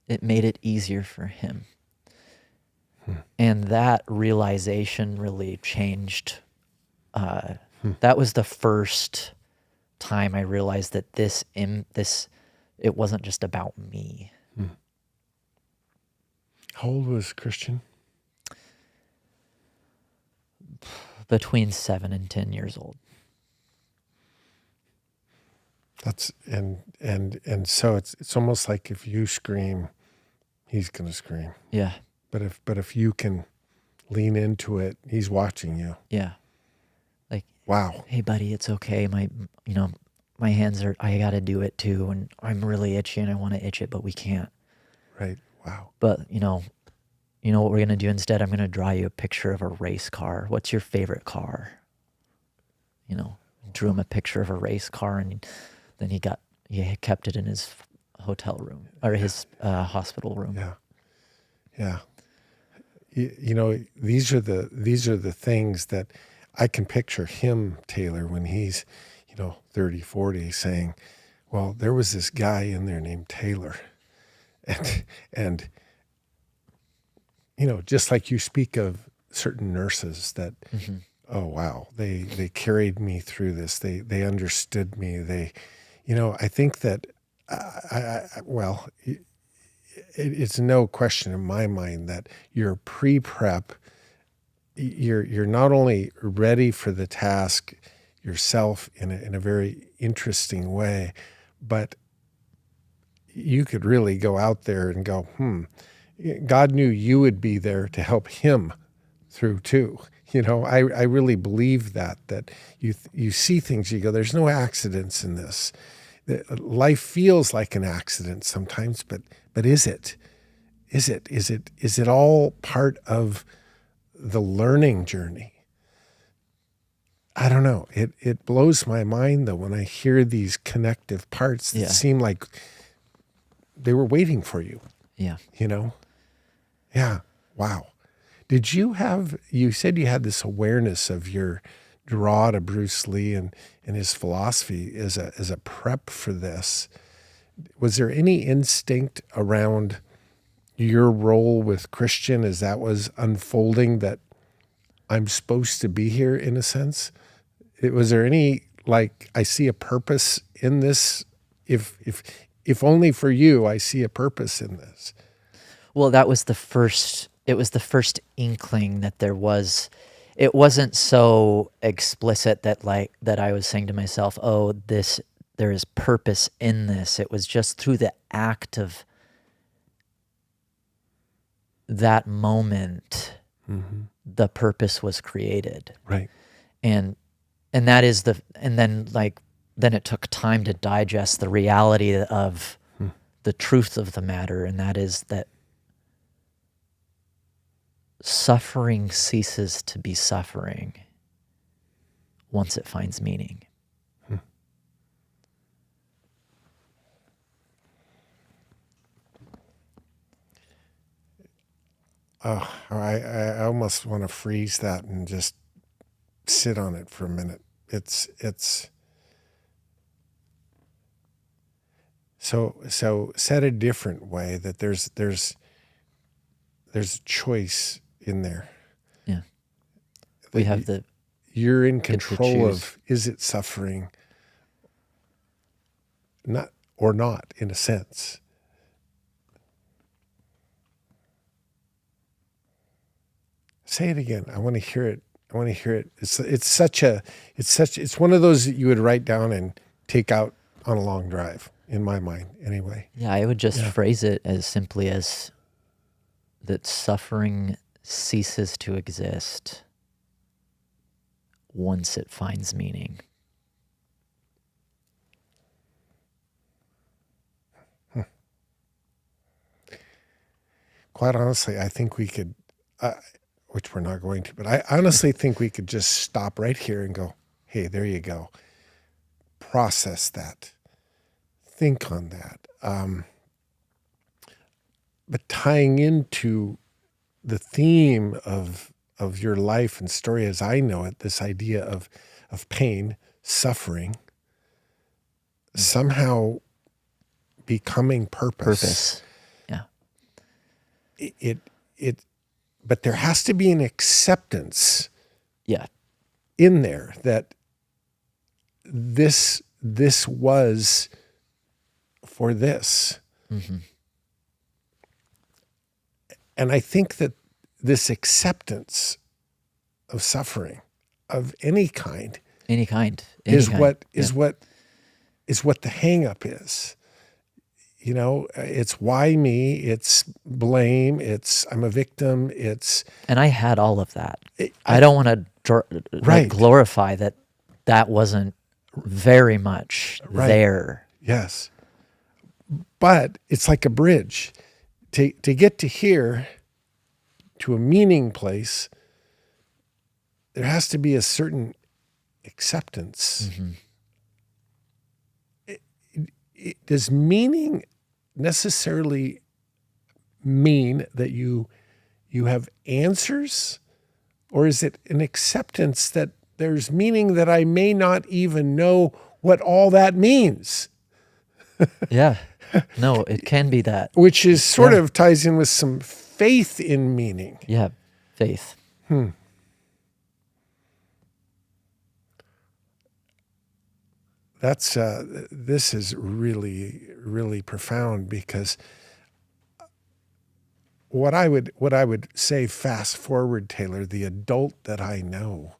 It made it easier for him. And that realization really changed. That was the first time I realized that it wasn't just about me. How old was Christian? Between 7 and 10 years old. That's and so it's almost like if you scream, he's gonna scream. Yeah. But if you can lean into it, he's watching you. Yeah. Like, wow. Hey buddy, it's okay. My hands I gotta do it too, and I'm really itchy and I want to itch it, but we can't. Right. Wow. But you know what we're gonna do instead? I'm gonna draw you a picture of a race car. What's your favorite car? Drew him a picture of a race car, and then he kept it in his hotel room or his hospital room. Yeah. Yeah. These are the things that I can picture him, Taylor, when he's 30, 40, saying, well, there was this guy in there named Taylor. And just like you speak of certain nurses that, oh, wow, they carried me through this. They understood me. I think that, it's no question in my mind that you're pre-prep. You're not only ready for the task yourself in a very interesting way, but you could really go out there and go, God knew you would be there to help him through too. I really believe that you see things, you go, there's no accidents in this. Life feels like an accident sometimes, but is it? Is it all part of the learning journey? I don't know. It blows my mind though when I hear these connective parts that seem like they were waiting for you. Yeah. Yeah. Wow. Did you said you had this awareness of your draw to Bruce Lee and his philosophy as a prep for this. was there any instinct around your role with Christian as that was unfolding that I'm supposed to be here in a sense? Was there any, like, I see a purpose in this? If only for you, I see a purpose in this. Well, it was the first inkling that there was. It wasn't so explicit that I was saying to myself, oh, there is purpose in this. It was just through the act of that moment, the purpose was created. Right. And that is then it took time to digest the reality of the truth of the matter, and that is that suffering ceases to be suffering once it finds meaning. Oh, I almost want to freeze that and just sit on it for a minute. It's so said a different way, that there's a choice in there. Yeah. We have you're in control choose. of, is it suffering? Not or not, in a sense. Say it again. I want to hear it. It's one of those that you would write down and take out on a long drive, in my mind, anyway. Yeah, I would just phrase it as simply as that suffering ceases to exist once it finds meaning. Quite honestly, I think we could, which we're not going to, but I honestly think we could just stop right here and go, hey, there you go. Process that. Think on that. But tying into the theme of your life and story as I know it, this idea of pain, suffering, somehow becoming purpose. Yeah. But there has to be an acceptance. Yeah. In there that this was for this. Mm-hmm. And I think that this acceptance of suffering of any kind is what the hang up is. You know, it's why me, it's blame, it's I'm a victim, and I had all of that. I don't want to glorify that wasn't very much there. Yes. But it's like a bridge. To get to here, to a meaning place, there has to be a certain acceptance. Mm-hmm. Does meaning necessarily mean that you have answers? Or is it an acceptance that there's meaning that I may not even know what all that means? Yeah. No, it can be that. Which is sort of ties in with some faith in meaning. Yeah, faith. That's this is really, really profound, because what I would say, fast forward, Taylor, the adult that I know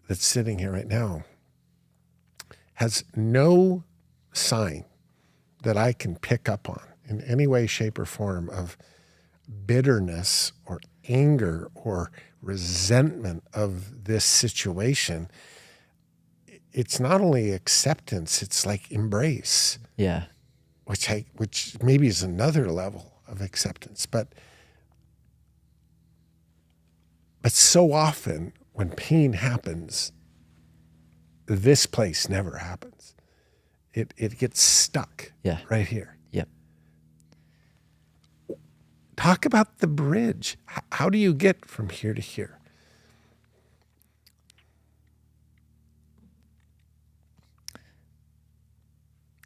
that's sitting here right now has no sign that I can pick up on in any way, shape, or form of bitterness or anger or resentment of this situation. It's not only acceptance, it's like embrace. Yeah. Which maybe is another level of acceptance. But so often when pain happens, this place never happens. It gets stuck right here. Yep. Talk about the bridge. How do you get from here to here?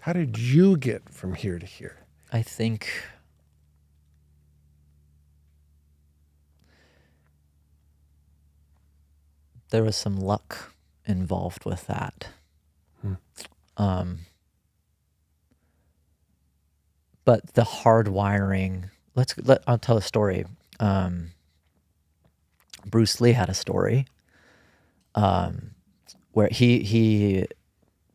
How did you get from here to here? I think there was some luck involved with that. But the hard wiring, I'll tell a story. Bruce Lee had a story where he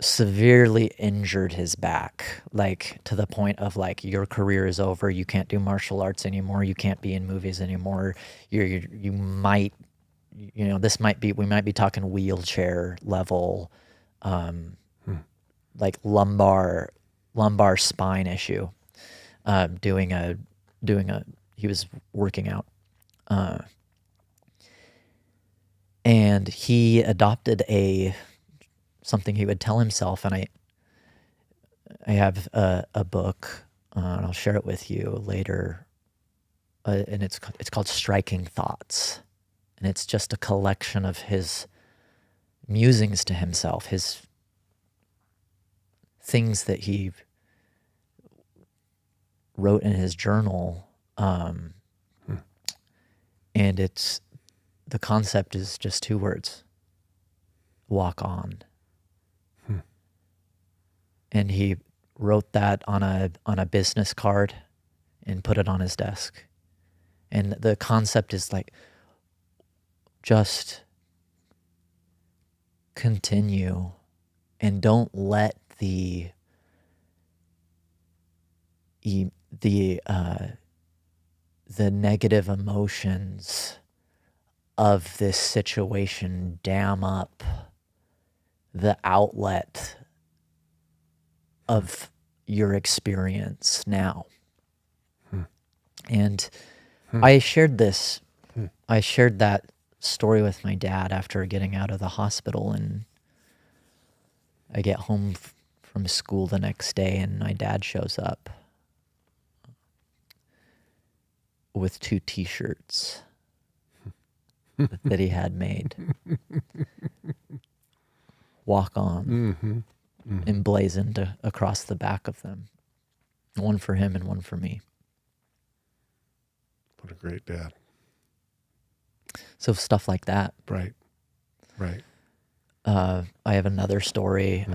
severely injured his back, like to the point of like, your career is over. You can't do martial arts anymore. You can't be in movies anymore. You might, we might be talking wheelchair level, like lumbar spine issue. He was working out, and he adopted something he would tell himself. And I have a book, and I'll share it with you later. And it's called Striking Thoughts, and it's just a collection of his musings to himself, his things that he wrote in his journal, and the concept is just 2 words: walk on. And he wrote that on a business card and put it on his desk. And the concept is like, just continue and don't let the negative emotions of this situation dam up the outlet of your experience now. And I shared that story with my dad after getting out of the hospital, and I get home from school the next day, and my dad shows up with 2 t-shirts that he had made. Walk on, emblazoned across the back of them. One for him and one for me. What a great dad. So stuff like that. Right. I have another story.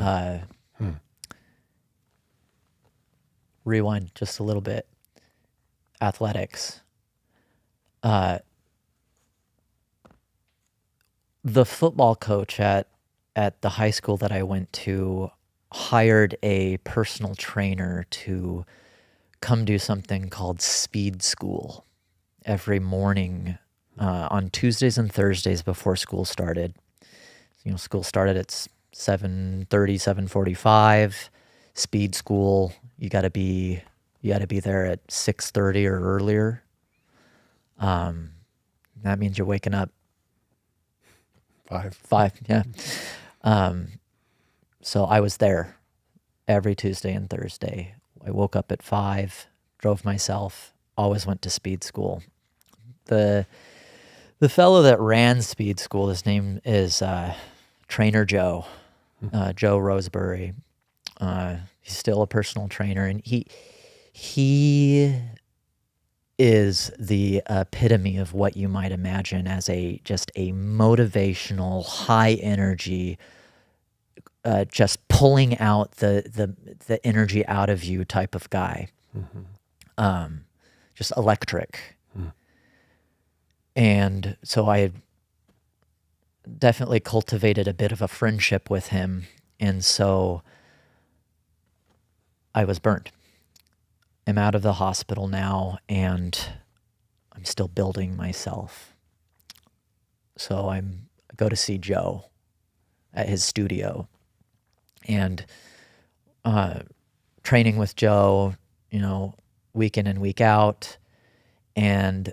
Rewind just a little bit. Athletics. The football coach at the high school that I went to hired a personal trainer to come do something called speed school every morning on Tuesdays and Thursdays before school started. School started at 7:30, 7:45. Speed school, you got to be there at 6:30 or earlier. That means you're waking up 5, yeah. So I was there every Tuesday and Thursday. I woke up at 5, drove myself, always went to speed school. The fellow that ran speed school, his name is Trainer Joe, Joe Roseberry. He's still a personal trainer, and he is the epitome of what you might imagine as just a motivational, high energy, just pulling out the energy out of you type of guy. Just electric. And so I had definitely cultivated a bit of a friendship with him, and so I was burnt. I'm out of the hospital now, and I'm still building myself. So I go to see Joe at his studio, and training with Joe, week in and week out, and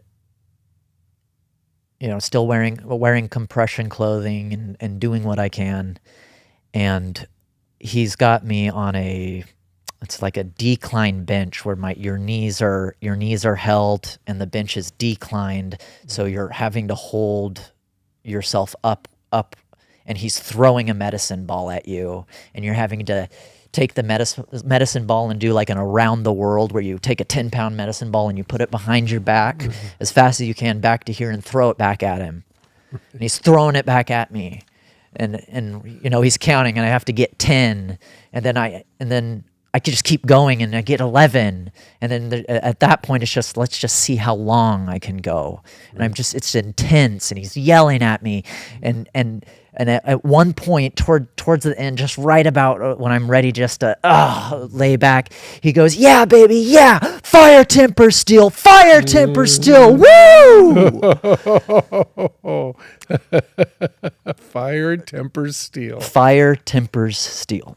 still wearing compression clothing and doing what I can. And he's got me on it's like a decline bench where your knees are held and the bench is declined. So you're having to hold yourself up, and he's throwing a medicine ball at you, and you're having to take the medicine ball and do like an around the world where you take a 10-pound medicine ball and you put it behind your back as fast as you can back to here and throw it back at him. And he's throwing it back at me. And you know, he's counting and I have to get 10. And then I could just keep going and I get 11. And then at that point, it's just, let's just see how long I can go. And it's intense and he's yelling at me. And at one point towards the end, just right about when I'm ready just to lay back, he goes, "Yeah, baby, yeah, fire temper steel, fire temper steel, woo!" Fire tempers steel. Fire tempers steel.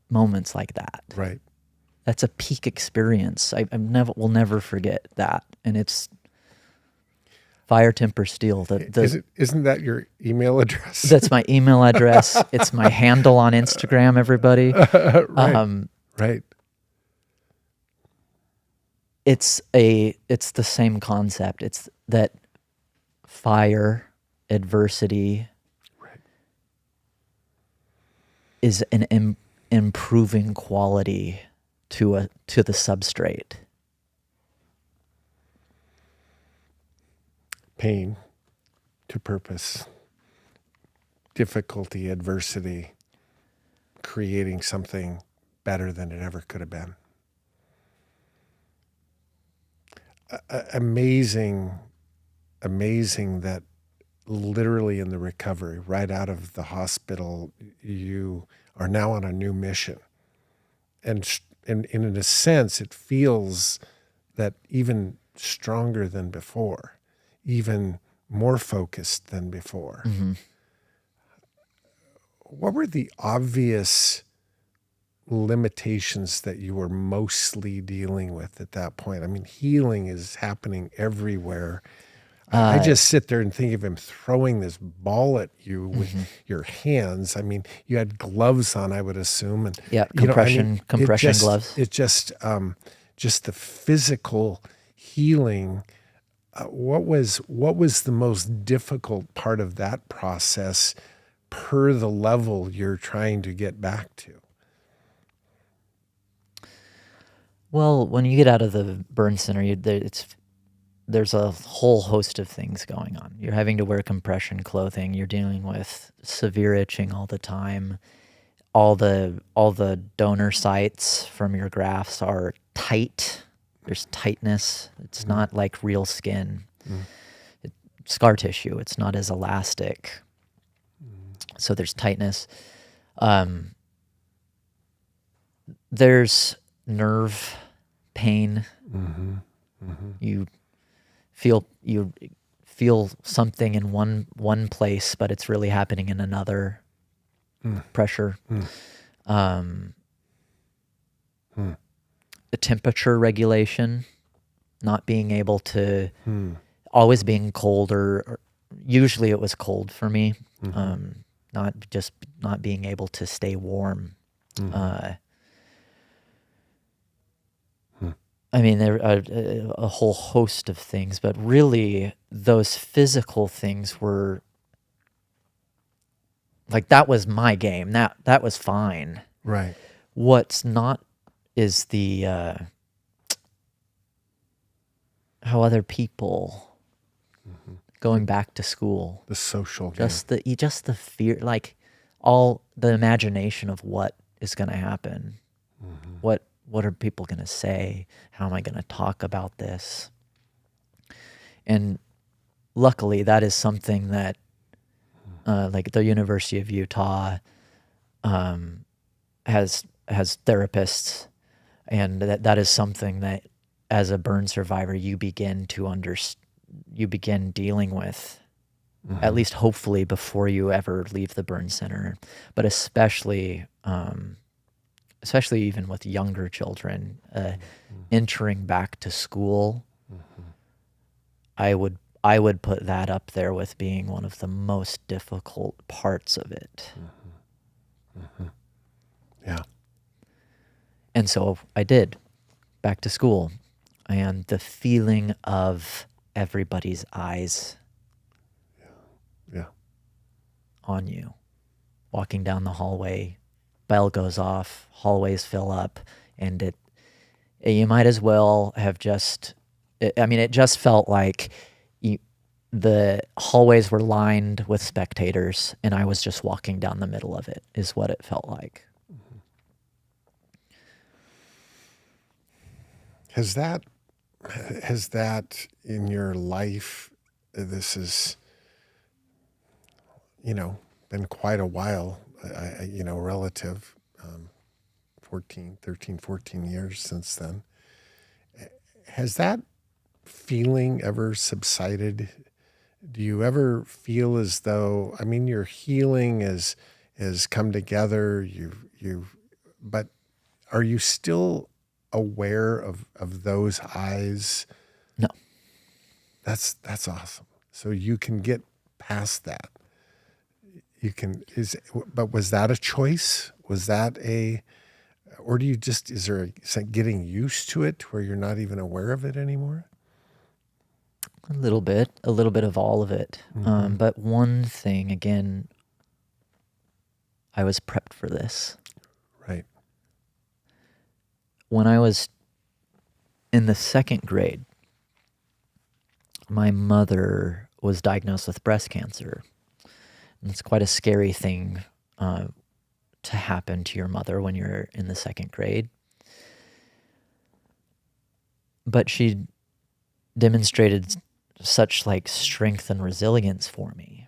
Moments like that. Right. That's a peak experience. I will never forget that. And it's fire temper steel. Isn't that your email address? That's my email address. It's my handle on Instagram, everybody. Right. Right. It's the same concept. It's that fire, adversity, right, is an improving quality to the substrate. Pain to purpose, difficulty, adversity, creating something better than it ever could have been. Amazing that literally in the recovery, right out of the hospital, you are now on a new mission. And in a sense, it feels that even stronger than before, even more focused than before. Mm-hmm. What were the obvious limitations that you were mostly dealing with at that point? I mean, healing is happening everywhere. I just sit there and think of him throwing this ball at you with your hands. I mean, you had gloves on, I would assume, and compression gloves. It just the physical healing. What was the most difficult part of that process, per the level you're trying to get back to? Well, when you get out of the burn center, there's a whole host of things going on. You're having to wear compression clothing. You're dealing with severe itching all the time. All the donor sites from your grafts are tight. There's tightness. It's not like real skin. Scar tissue. It's not as elastic. So there's tightness. There's nerve pain. You feel something in one place, but it's really happening in another. Pressure. The temperature regulation, not being able to, always being cold, or usually it was cold for me. Not being able to stay warm. I mean, there are a whole host of things, but really those physical things were like, that was my game. That was fine. Right. What's not is the how other people going back to school, the social game. just the fear, like all the imagination of what is going to happen. What are people going to say? How am I going to talk about this? And luckily, that is something that, like the University of Utah, has therapists, and that is something that, as a burn survivor, you begin dealing with, at least hopefully before you ever leave the burn center, but especially even with younger children, entering back to school, I would put that up there with being one of the most difficult parts of it. Yeah. And so I did, back to school, and the feeling of everybody's eyes on you. Walking down the hallway, bell goes off, hallways fill up, and you might as well have it just felt like the hallways were lined with spectators, and I was just walking down the middle of it, is what it felt like. Has that in your life, this is, been quite a while, relative, 14 years since then. Has that feeling ever subsided? Do you ever feel as though, your healing has come together, but are you still aware of those eyes? No. That's awesome. So you can get past that. But was that a choice? Was that or do you is there getting used to it where you're not even aware of it anymore? A little bit of all of it. Mm-hmm. But one thing, again, I was prepped for this. Right. When I was in the second grade, my mother was diagnosed with breast cancer. And it's quite a scary thing to happen to your mother when you're in the second grade. But she demonstrated such strength and resilience for me.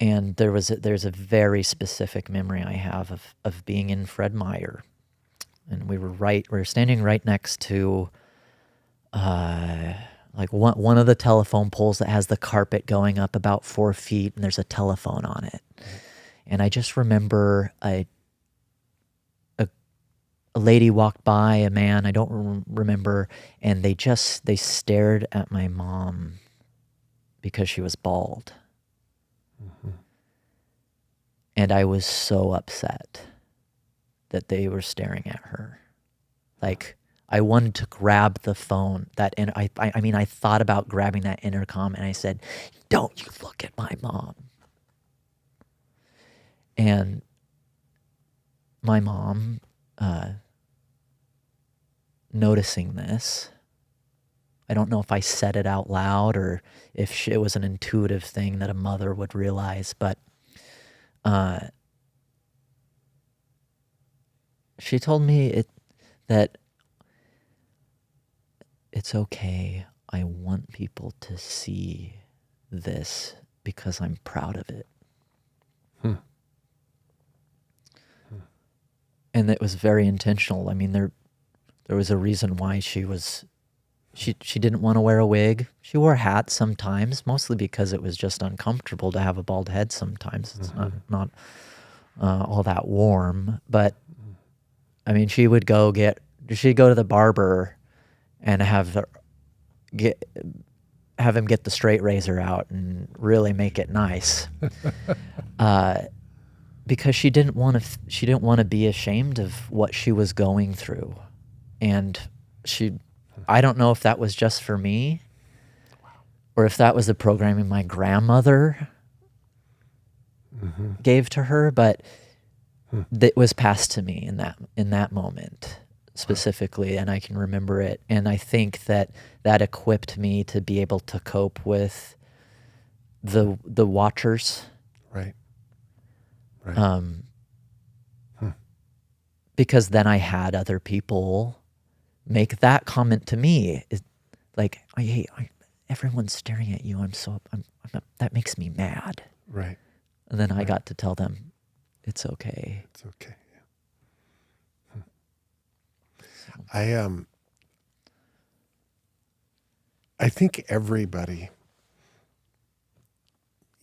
And there's a very specific memory I have of being in Fred Meyer. And we were standing right next to one of the telephone poles that has the carpet going up about 4 feet, and there's a telephone on it. And I just remember a lady walked by, a man, I don't remember, and they stared at my mom because she was bald. Mm-hmm. And I was so upset that they were staring at her. I wanted to grab the phone, I thought about grabbing that intercom, and I said, "Don't you look at my mom." And my mom, noticing this, I don't know if I said it out loud or if it was an intuitive thing that a mother would realize, but she told me that it's okay. I want people to see this because I'm proud of it. And it was very intentional. There was a reason why she didn't want to wear a wig. She wore hats sometimes, mostly because it was just uncomfortable to have a bald head sometimes. It's not all that warm. But, she'd go to the barber and have him get the straight razor out and really make it nice. Because she didn't want to be ashamed of what she was going through. And I don't know if that was just for me or if that was the programming my grandmother gave to her, but it was passed to me in that moment specifically, and I can remember it. And I think that equipped me to be able to cope with the watchers. Right. Because then I had other people make that comment to me. Hey, everyone's staring at you. That makes me mad. Right. And then I got to tell them, it's okay. It's okay. Yeah. I think everybody,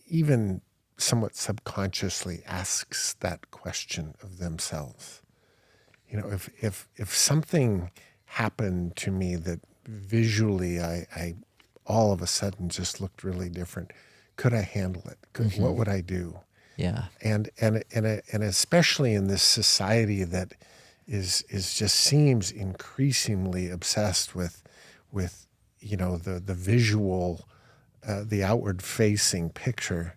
even somewhat subconsciously, asks that question of themselves. If something happened to me that visually I all of a sudden just looked really different, could I handle it? What would I do? Yeah. And especially in this society that is just seems increasingly obsessed with the visual, the outward facing picture.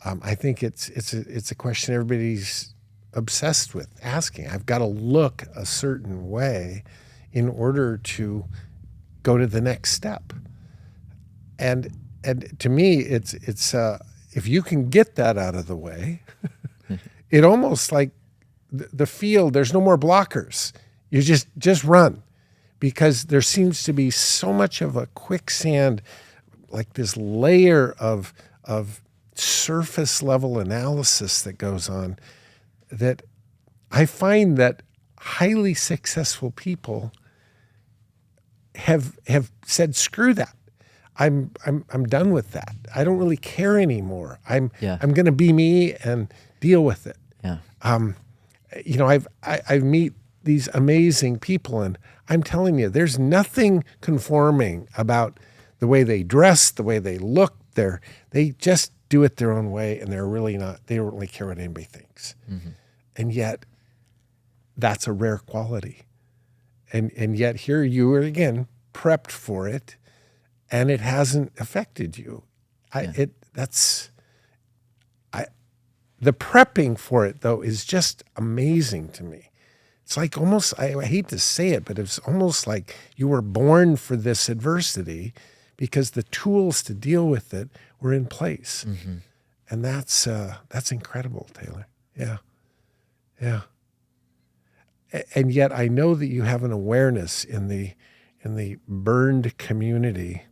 I think it's a question everybody's obsessed with asking. I've got to look a certain way in order to go to the next step. And to me, it's if you can get that out of the way, it almost like the field. There's no more blockers. You just run, because there seems to be so much of a quicksand, like this layer of surface level analysis that goes on, that I find that highly successful people have said, screw that. I'm done with that. I don't really care anymore. I'm going to be me and deal with it. Yeah. I meet these amazing people, and I'm telling you, there's nothing conforming about the way they dress, the way they look. They just do it their own way, and they don't really care what anybody thinks. Mm-hmm. And yet that's a rare quality. And yet here you are again, prepped for it, and it hasn't affected you. The prepping for it, though, is just amazing to me. It's like almost, I hate to say it, but it's almost like you were born for this adversity because the tools to deal with it were in place. Mm-hmm. And that's incredible, Taylor. Yeah. Yeah. And yet I know that you have an awareness in the burned community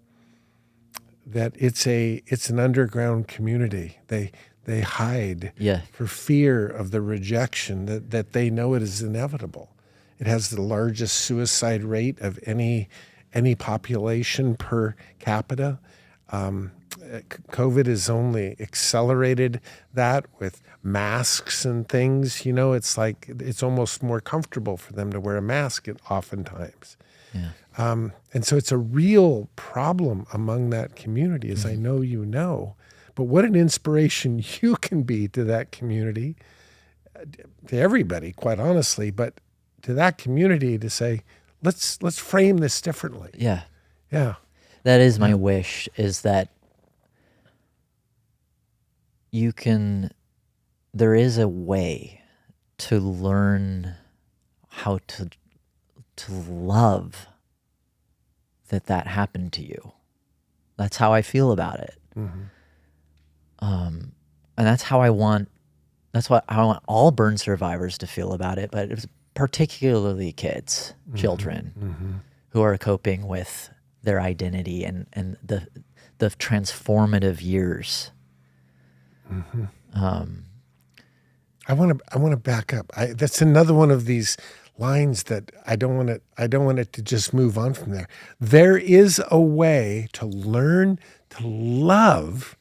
that it's an underground community. They hide for fear of the rejection that they know it is inevitable. It has the largest suicide rate of any population per capita. COVID has only accelerated that with masks and things. It's like it's almost more comfortable for them to wear a mask oftentimes. Yeah. And so it's a real problem among that community, as I know you know. But what an inspiration you can be to that community, to everybody, quite honestly, but to that community to say, let's frame this differently. Yeah. Yeah. That is my wish, is that there is a way to learn how to love that happened to you. That's how I feel about it. Mm-hmm. And that's what I want all burn survivors to feel about it, but it was particularly kids, children, who are coping with their identity and the transformative years. Mm-hmm. I want to back up. That's another one of these lines that I don't want it to just move on from there. There is a way to learn to love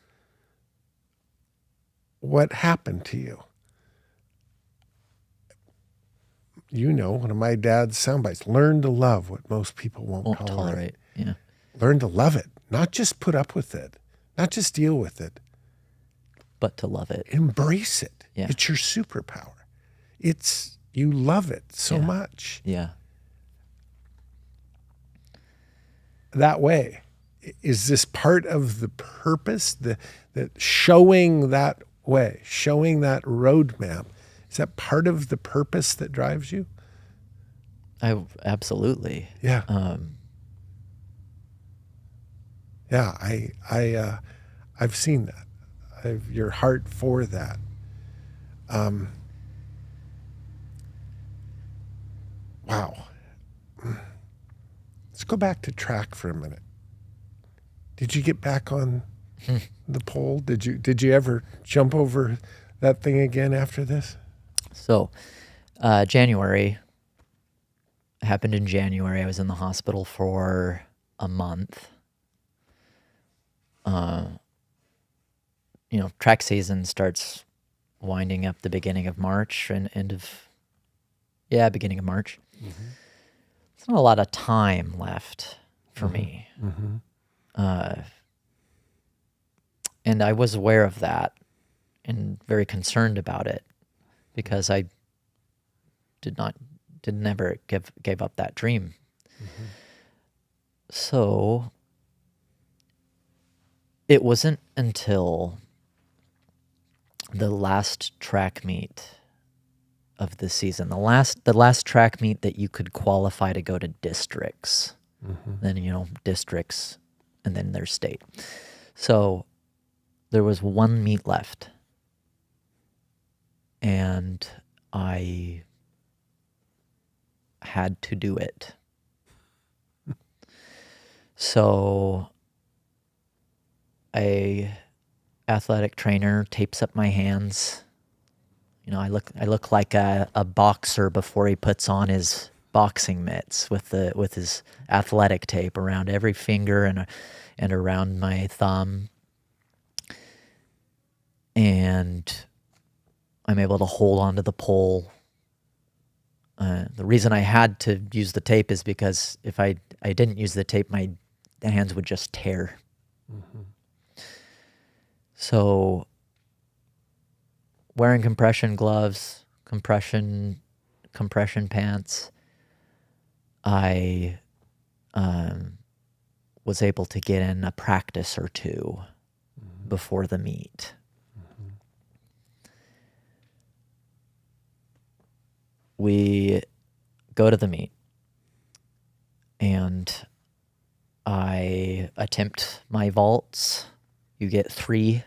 what happened to you. One of my dad's sound bites, learn to love what most people won't tolerate. Yeah. Learn to love it, not just put up with it, not just deal with it, but to love it. Embrace it. Yeah. It's your superpower. You love it so much. Yeah. That way, is this part of the purpose, the showing that way, showing that roadmap? Is that part of the purpose that drives you? Absolutely. Yeah. I've seen that. Your heart for that. Wow. Let's go back to track for a minute. Did you get back on the pole? Did you ever jump over that thing again after this? So, January happened in January. I was in the hospital for a month. Track season starts winding up the beginning of March and beginning of March. Mm-hmm. There's not a lot of time left for me. Mm-hmm. And I was aware of that and very concerned about it because I never gave up that dream. Mm-hmm. So it wasn't until the last track meet of the season, the last track meet that you could qualify to go to districts. Then, districts, and then there's state. So there was one meet left, and I had to do it. So a athletic trainer tapes up my hands. I look like a boxer before he puts on his boxing mitts with his athletic tape around every finger and around my thumb. And I'm able to hold onto the pole. The reason I had to use the tape is because if I didn't use the tape, my hands would just tear. So wearing compression gloves, compression pants, I was able to get in a practice or two before the meet. We go to the meet, and I attempt my vaults. You get 3.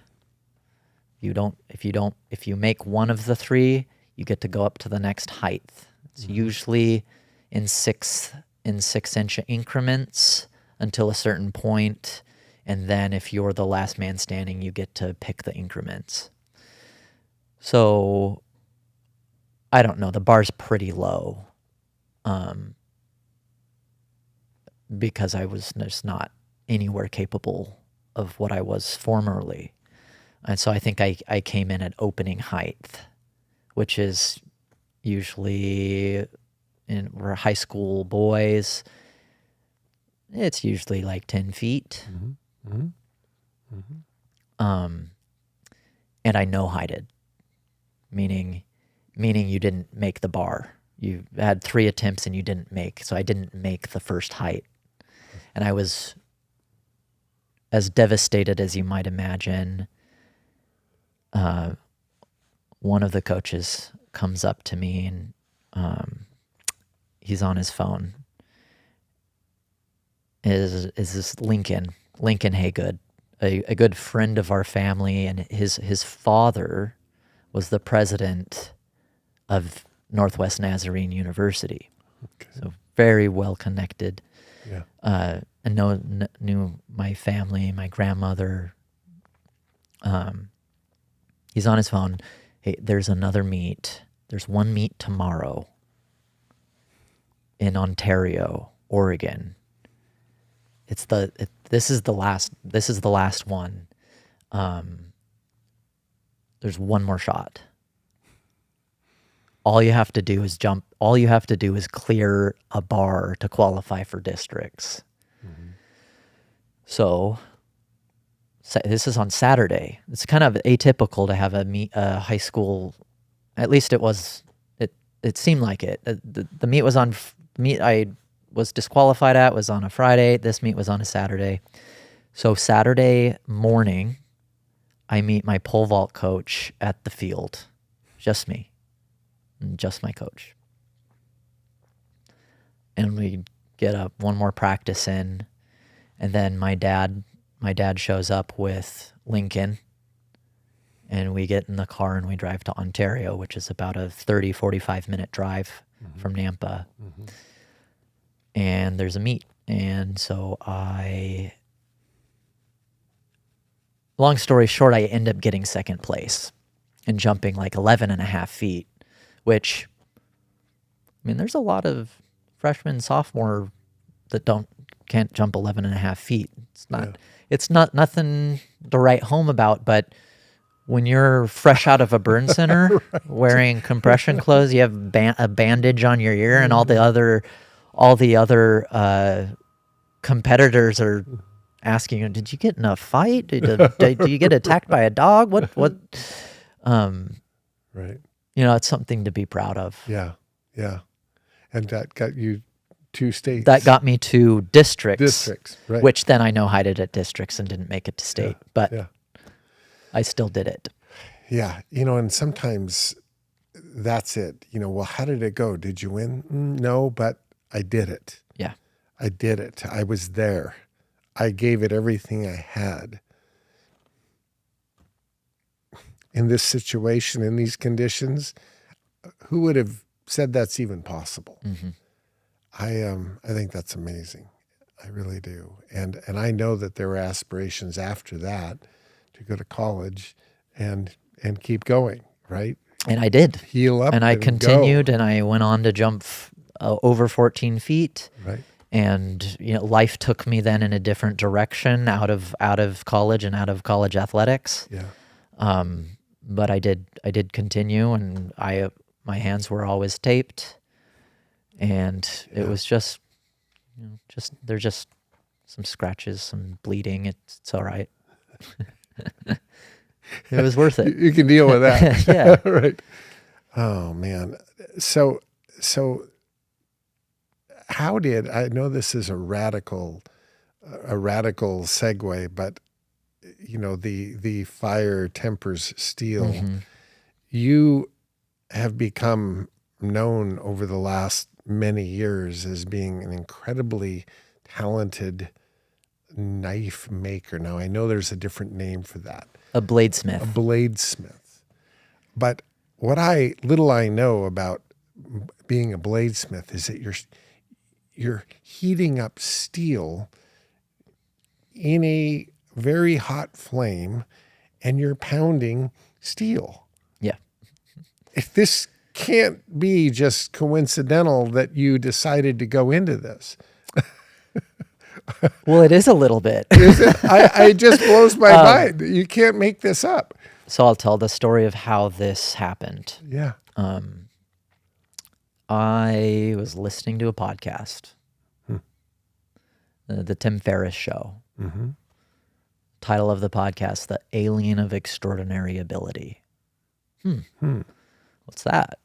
If you make one of the 3, you get to go up to the next height. It's usually in 6-inch increments until a certain point, and then if you're the last man standing, you get to pick the increments. So I don't know, the bar's pretty low, because I was just not anywhere capable of what I was formerly. And so I think I came in at opening height, which is usually, we're high school boys, it's usually like 10 feet. And I no-heighted, meaning you didn't make the bar. You had 3 attempts and you didn't make, so I didn't make the first height. And I was as devastated as you might imagine. One of the coaches comes up to me, and he's on his phone. Is this Lincoln Haygood, a good friend of our family, and his father was the president of Northwest Nazarene University. Okay. So very well connected. Yeah. And knew my family, my grandmother. He's on his phone. Hey, there's another meet. There's one meet tomorrow in Ontario, Oregon. This is the last one. There's one more shot. All you have to do is jump. All you have to do is clear a bar to qualify for districts. So this is on Saturday. It's kind of atypical to have a high school. At least it was. It seemed like it. The meet was on meet. I was disqualified at was on a Friday. This meet was on a Saturday. So Saturday morning, I meet my pole vault coach at the field. Just me. And just my coach. And we get up one more practice in, and then my dad shows up with Lincoln, and we get in the car and we drive to Ontario, which is about a 45 minute drive from Nampa. And there's a meet. And so long story short, I end up getting second place and jumping like 11 and a half feet, which, I mean, there's a lot of freshmen, sophomore that can't jump 11 and a half feet. It's not nothing to write home about, but when you're fresh out of a burn center, right, wearing compression clothes, you have a bandage on your ear, and all the other competitors are asking you, "Did you get in a fight? Did you get attacked by a dog? What?" Right. It's something to be proud of. Yeah. And that got you 2 states. That got me to districts, right. Which then I no-heighted at districts and didn't make it to state, but I still did it. Yeah. And sometimes that's it. Well, how did it go? Did you win? No, but I did it. Yeah. I did it. I was there. I gave it everything I had. In this situation, in these conditions, who would have said that's even possible? Mm-hmm. I think that's amazing. I really do. And I know that there were aspirations after that to go to college and keep going, right? And I did. Heal up and I go. continued, and I went on to jump over 14 feet. Right. And life took me then in a different direction out of college and out of college athletics. Yeah. But I did continue, and my hands were always taped, and it was just they're just some scratches, some bleeding. It's all right. It was worth it. You can deal with that. Yeah. Right. Oh man. So how did, I know this is a radical segue, but the fire tempers steel. Mm-hmm. You have become known over the last many years as being an incredibly talented knife maker. Now, I know there's a different name for that. A bladesmith. A bladesmith. But what little I know about being a bladesmith is that you're heating up steel in a very hot flame, and you're pounding steel. Yeah. If this can't be just coincidental that you decided to go into this. Well, it is a little bit. Is it? I just blows my mind. You can't make this up. So I'll tell the story of how this happened. Yeah. I was listening to a podcast, the Tim Ferriss Show. Mm-hmm. Title of the podcast, The Alien of Extraordinary Ability. What's that?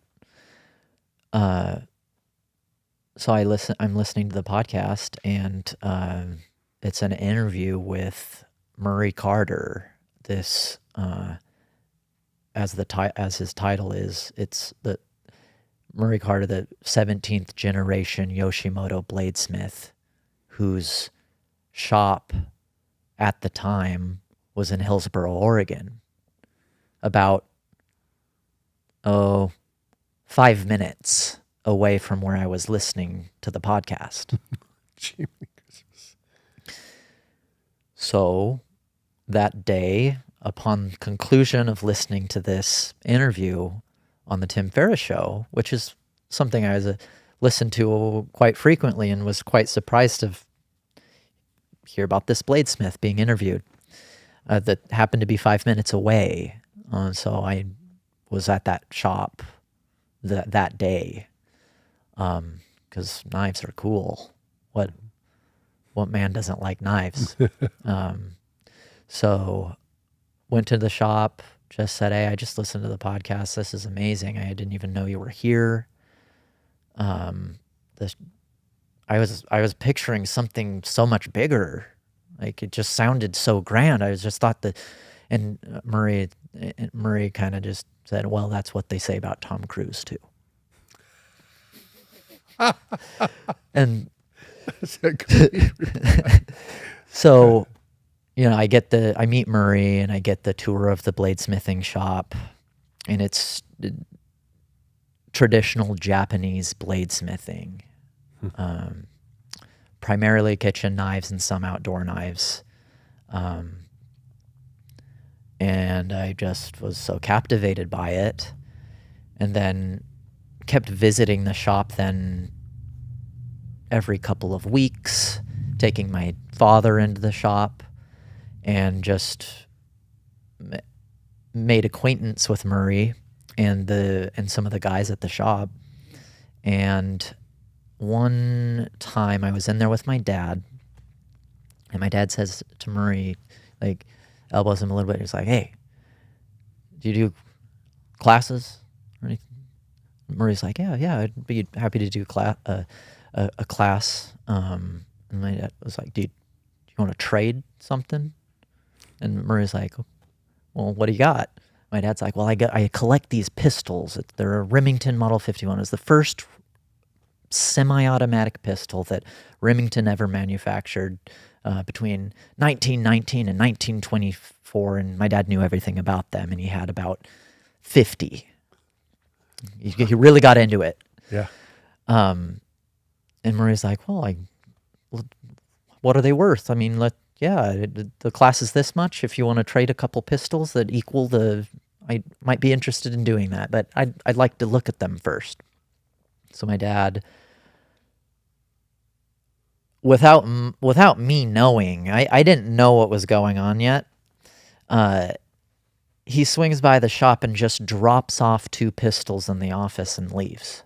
So I'm listening to the podcast, and it's an interview with Murray Carter. This, as his title is, it's the Murray Carter, the 17th generation Yoshimoto bladesmith, whose shop at the time was in Hillsboro, Oregon, about 5 minutes away from where I was listening to the podcast. So that day, upon conclusion of listening to this interview on the Tim Ferriss Show, which is something I listened to quite frequently and was quite surprised to hear about this bladesmith being interviewed, that happened to be 5 minutes away. So I was at that shop that day, because knives are cool. What man doesn't like knives? So went to the shop, just said, "Hey, I just listened to the podcast. This is amazing. I didn't even know you were here." I was picturing something so much bigger. Like, it just sounded so grand. I just thought that, and Murray kind of just said, "Well, that's what they say about Tom Cruise too." And so, I meet Murray, and I get the tour of the bladesmithing shop, and it's traditional Japanese bladesmithing. Primarily kitchen knives and some outdoor knives. And I just was so captivated by it, and then kept visiting the shop then every couple of weeks, taking my father into the shop, and just made acquaintance with Murray and some of the guys at the shop. And one time I was in there with my dad, and my dad says to Murray, like, elbows him a little bit. He's like, "Hey, do you do classes or anything?" Murray's like, yeah, I'd be happy to do a class. And my dad was like, do you want to trade something? And Murray's like, "Well, what do you got?" my dad's like, well, I collect these pistols. They're a Remington Model 51. It's the first semi-automatic pistol that Remington ever manufactured between 1919 and 1924, and my dad knew everything about them, and he had about 50. He really got into it. Yeah. And Marie's like, well, what are they worth? I mean, the class is this much. If you want to trade a couple pistols that equal I might be interested in doing that, but I'd like to look at them first. So my dad, without me knowing, I didn't know what was going on yet. He swings by the shop and just drops off 2 pistols in the office and leaves.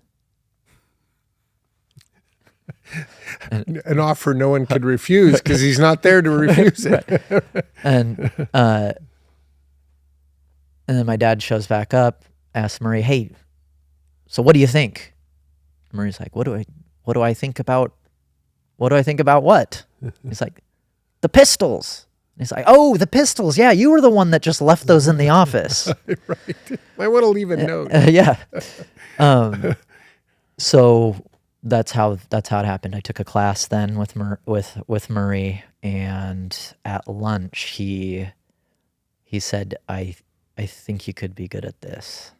An offer no one could refuse because he's not there to refuse it. Right. And then my dad shows back up, asks Marie, hey, so what do you think? Marie's like, what do I think about what? He's like, the pistols. He's like, oh, the pistols. Yeah, you were the one that just left those in the office. Right. Might want to leave a note. Yeah. So that's how it happened. I took a class then with Marie, and at lunch he said, I think you could be good at this.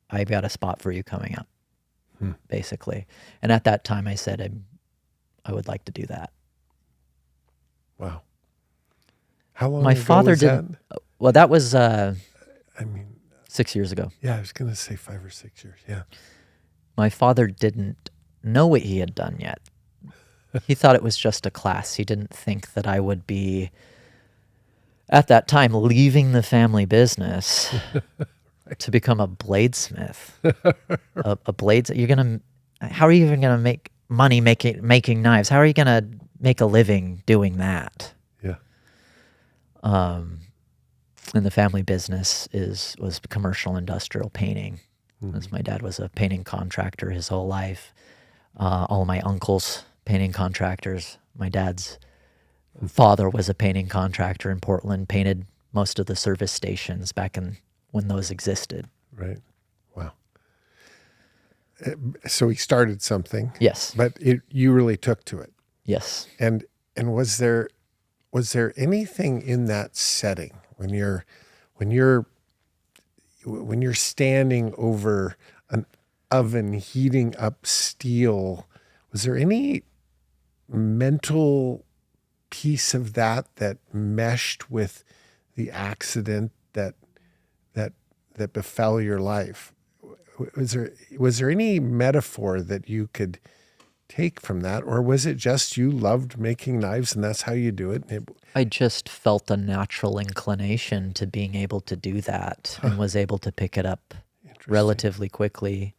I've got a spot for you coming up, basically. And at that time I said, I would like to do that. Wow. How long My ago father was didn't. that? Well, that was 6 years ago. Yeah, I was going to say 5 or 6 years. Yeah. My father didn't know what he had done yet. He thought it was just a class. He didn't think that I would be, at that time, leaving the family business to become a bladesmith. How are you even gonna make money making knives? How are you gonna make a living doing that? Yeah. And the family business was commercial industrial painting. As my dad was a painting contractor his whole life. All my uncles painting contractors. My dad's father was a painting contractor in Portland, painted most of the service stations back when those existed. Right. Wow. So he started something. Yes. But you really took to it. Yes. And was there anything in that setting when you're standing over an oven heating up steel, was there any mental piece of that meshed with the accident that befell your life? Was there any metaphor that you could take from that, or was it just you loved making knives and that's how you do it? I just felt a natural inclination to being able to do that and was able to pick it up relatively quickly.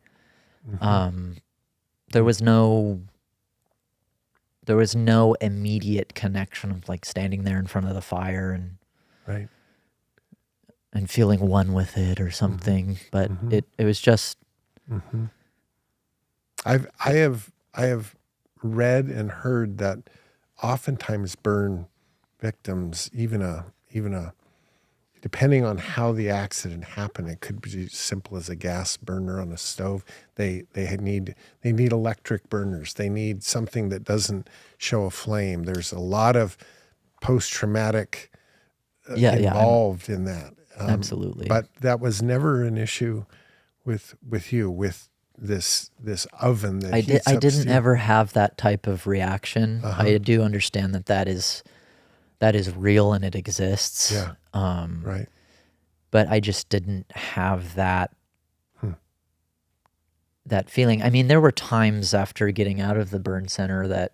There was no immediate connection of like standing there in front of the fire and right. and feeling one with it or something, but it was just. I have read and heard that oftentimes burn victims, even a depending on how the accident happened, it could be as simple as a gas burner on a stove. They need electric burners. They need something that doesn't show a flame. There's a lot of post-traumatic involved in that. Absolutely. But that was never an issue with you, with this oven that I didn't steel. ever have that type of reaction. I do understand that is real and it exists. Yeah. Right. But I just didn't have that that feeling. I mean, there were times after getting out of the burn center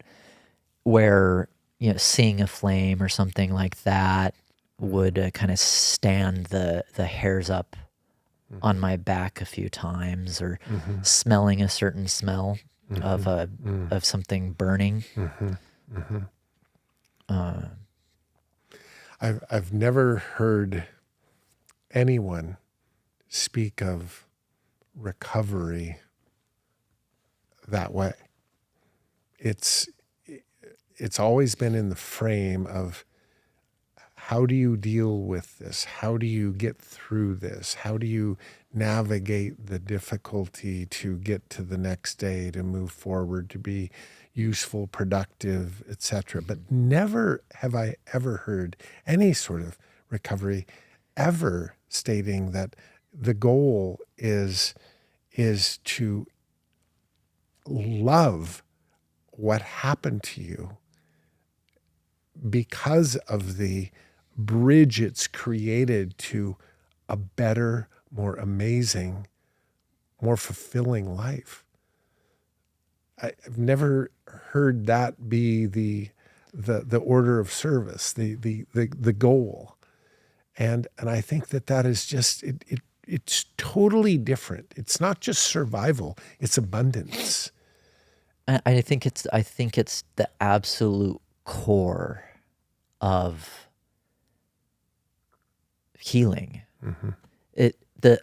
where seeing a flame or something like that would kind of stand the hairs up on my back a few times, or smelling a certain smell of something burning. I've never heard anyone speak of recovery that way. It's always been in the frame of how do you deal with this? How do you get through this? How do you navigate the difficulty to get to the next day, to move forward, to be useful, productive, etc.? But never have I ever heard any sort of recovery ever stating that the goal is to love what happened to you because of the bridge it's created to a better, more amazing, more fulfilling life. I've never heard that be the order of service, the goal. And I think that is just it's totally different. It's not just survival, it's abundance. I think it's the absolute core of healing.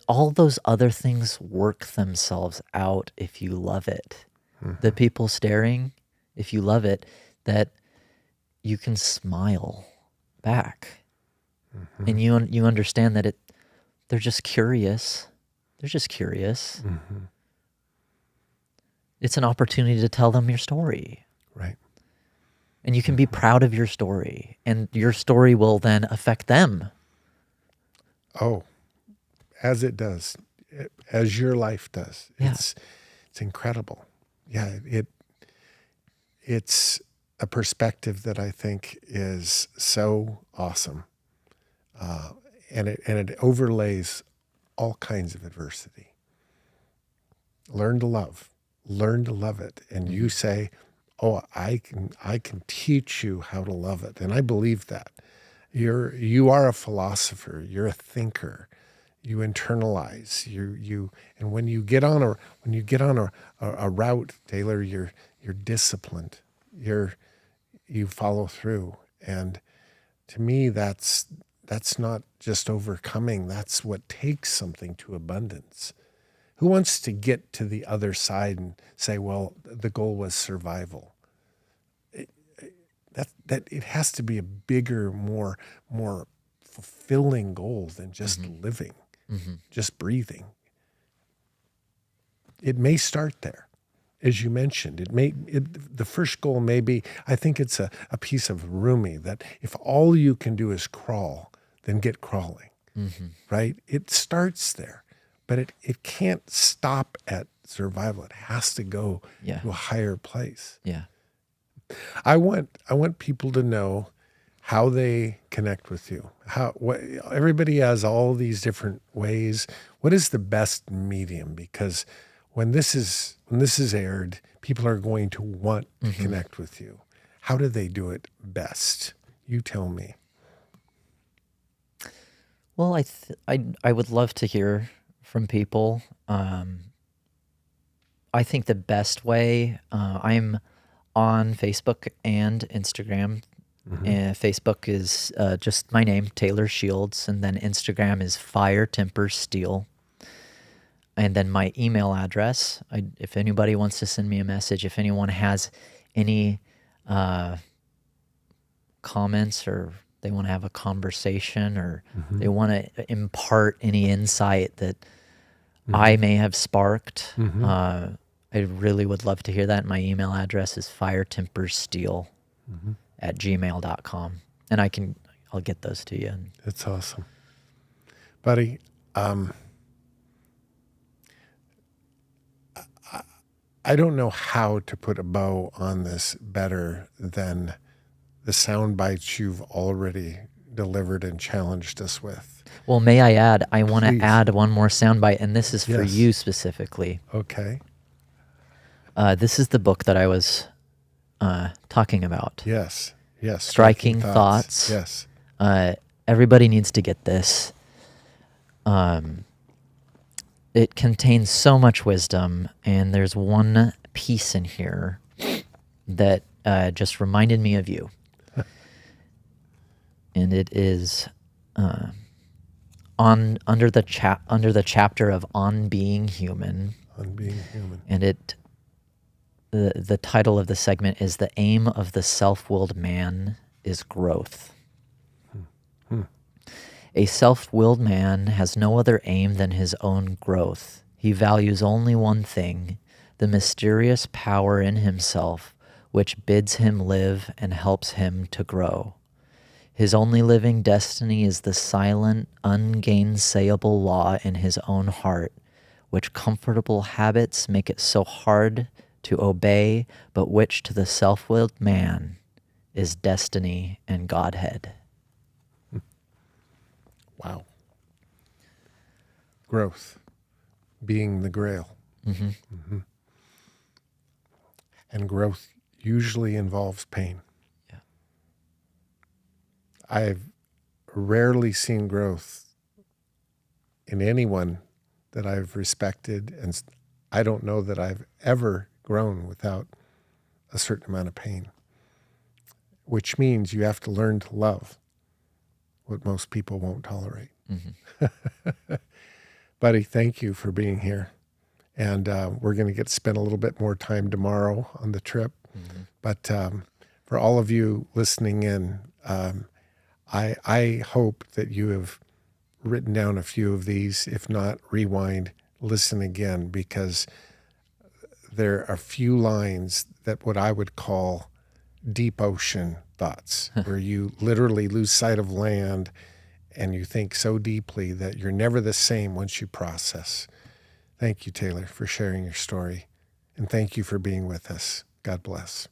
All those other things work themselves out if you love it. The people staring, if you love it, that you can smile back. And you understand that they're just curious. They're just curious. It's an opportunity to tell them your story. Right. And you can be proud of your story, and your story will then affect them. Oh, as it does, as your life does. Yeah. It's incredible. Yeah, it's a perspective that I think is so awesome. And it overlays all kinds of adversity. Learn to love it. And you say, oh, I can teach you how to love it. And I believe that. You are a philosopher, you're a thinker. You internalize, and when you get on a route, Taylor, you're disciplined. You follow through. And to me, that's not just overcoming, that's what takes something to abundance. Who wants to get to the other side and say, well, the goal was survival? That it has to be a bigger, more fulfilling goal than just living, just breathing. It may start there, as you mentioned. The first goal may be, I think it's a piece of Rumi, that if all you can do is crawl, then get crawling, right? It starts there, but it can't stop at survival. It has to go to a higher place. Yeah. I want people to know how they connect with you. Everybody has all these different ways. What is the best medium? Because when this is aired, people are going to want to connect with you. How do they do it best? You tell me. Well, I would love to hear from people. I think the best way, I'm on Facebook and Instagram. And Facebook is just my name, Taylor Shields, and then Instagram is Fire Temper Steel. And then my email address, if anybody wants to send me a message, if anyone has any comments, or they want to have a conversation, or they want to impart any insight that I may have sparked, I really would love to hear that. My email address is firetempersteel@gmail.com. And I'll get those to you. That's awesome. Buddy, I don't know how to put a bow on this better than the sound bites you've already delivered and challenged us with. Well, may I add, I want to add one more soundbite, and this is for Yes. you specifically. Okay. This is the book that I was talking about. Yes. Striking Thoughts. Yes. Everybody needs to get this. It contains so much wisdom, and there's one piece in here that just reminded me of you. And it is under the chapter of On Being Human. On being human. And the title of the segment is The Aim of the Self-Willed Man is Growth. A self-willed man has no other aim than his own growth. He values only one thing, the mysterious power in himself, which bids him live and helps him to grow. His only living destiny is the silent, ungainsayable law in his own heart, which comfortable habits make it so hard to obey, but which to the self-willed man is destiny and Godhead. Wow. Growth, being the grail. Mm-hmm. Mm-hmm. And growth usually involves pain. Yeah. I've rarely seen growth in anyone that I've respected, and I don't know that I've ever grown without a certain amount of pain, which means you have to learn to love what most people won't tolerate. Mm-hmm. Buddy, thank you for being here. And we're going to get to spend a little bit more time tomorrow on the trip. Mm-hmm. But for all of you listening in, I hope that you have written down a few of these. If not, rewind, listen again, because there are a few lines that what I would call deep ocean thoughts, where you literally lose sight of land and you think so deeply that you're never the same once you process. Thank you, Taylor, for sharing your story. And thank you for being with us. God bless.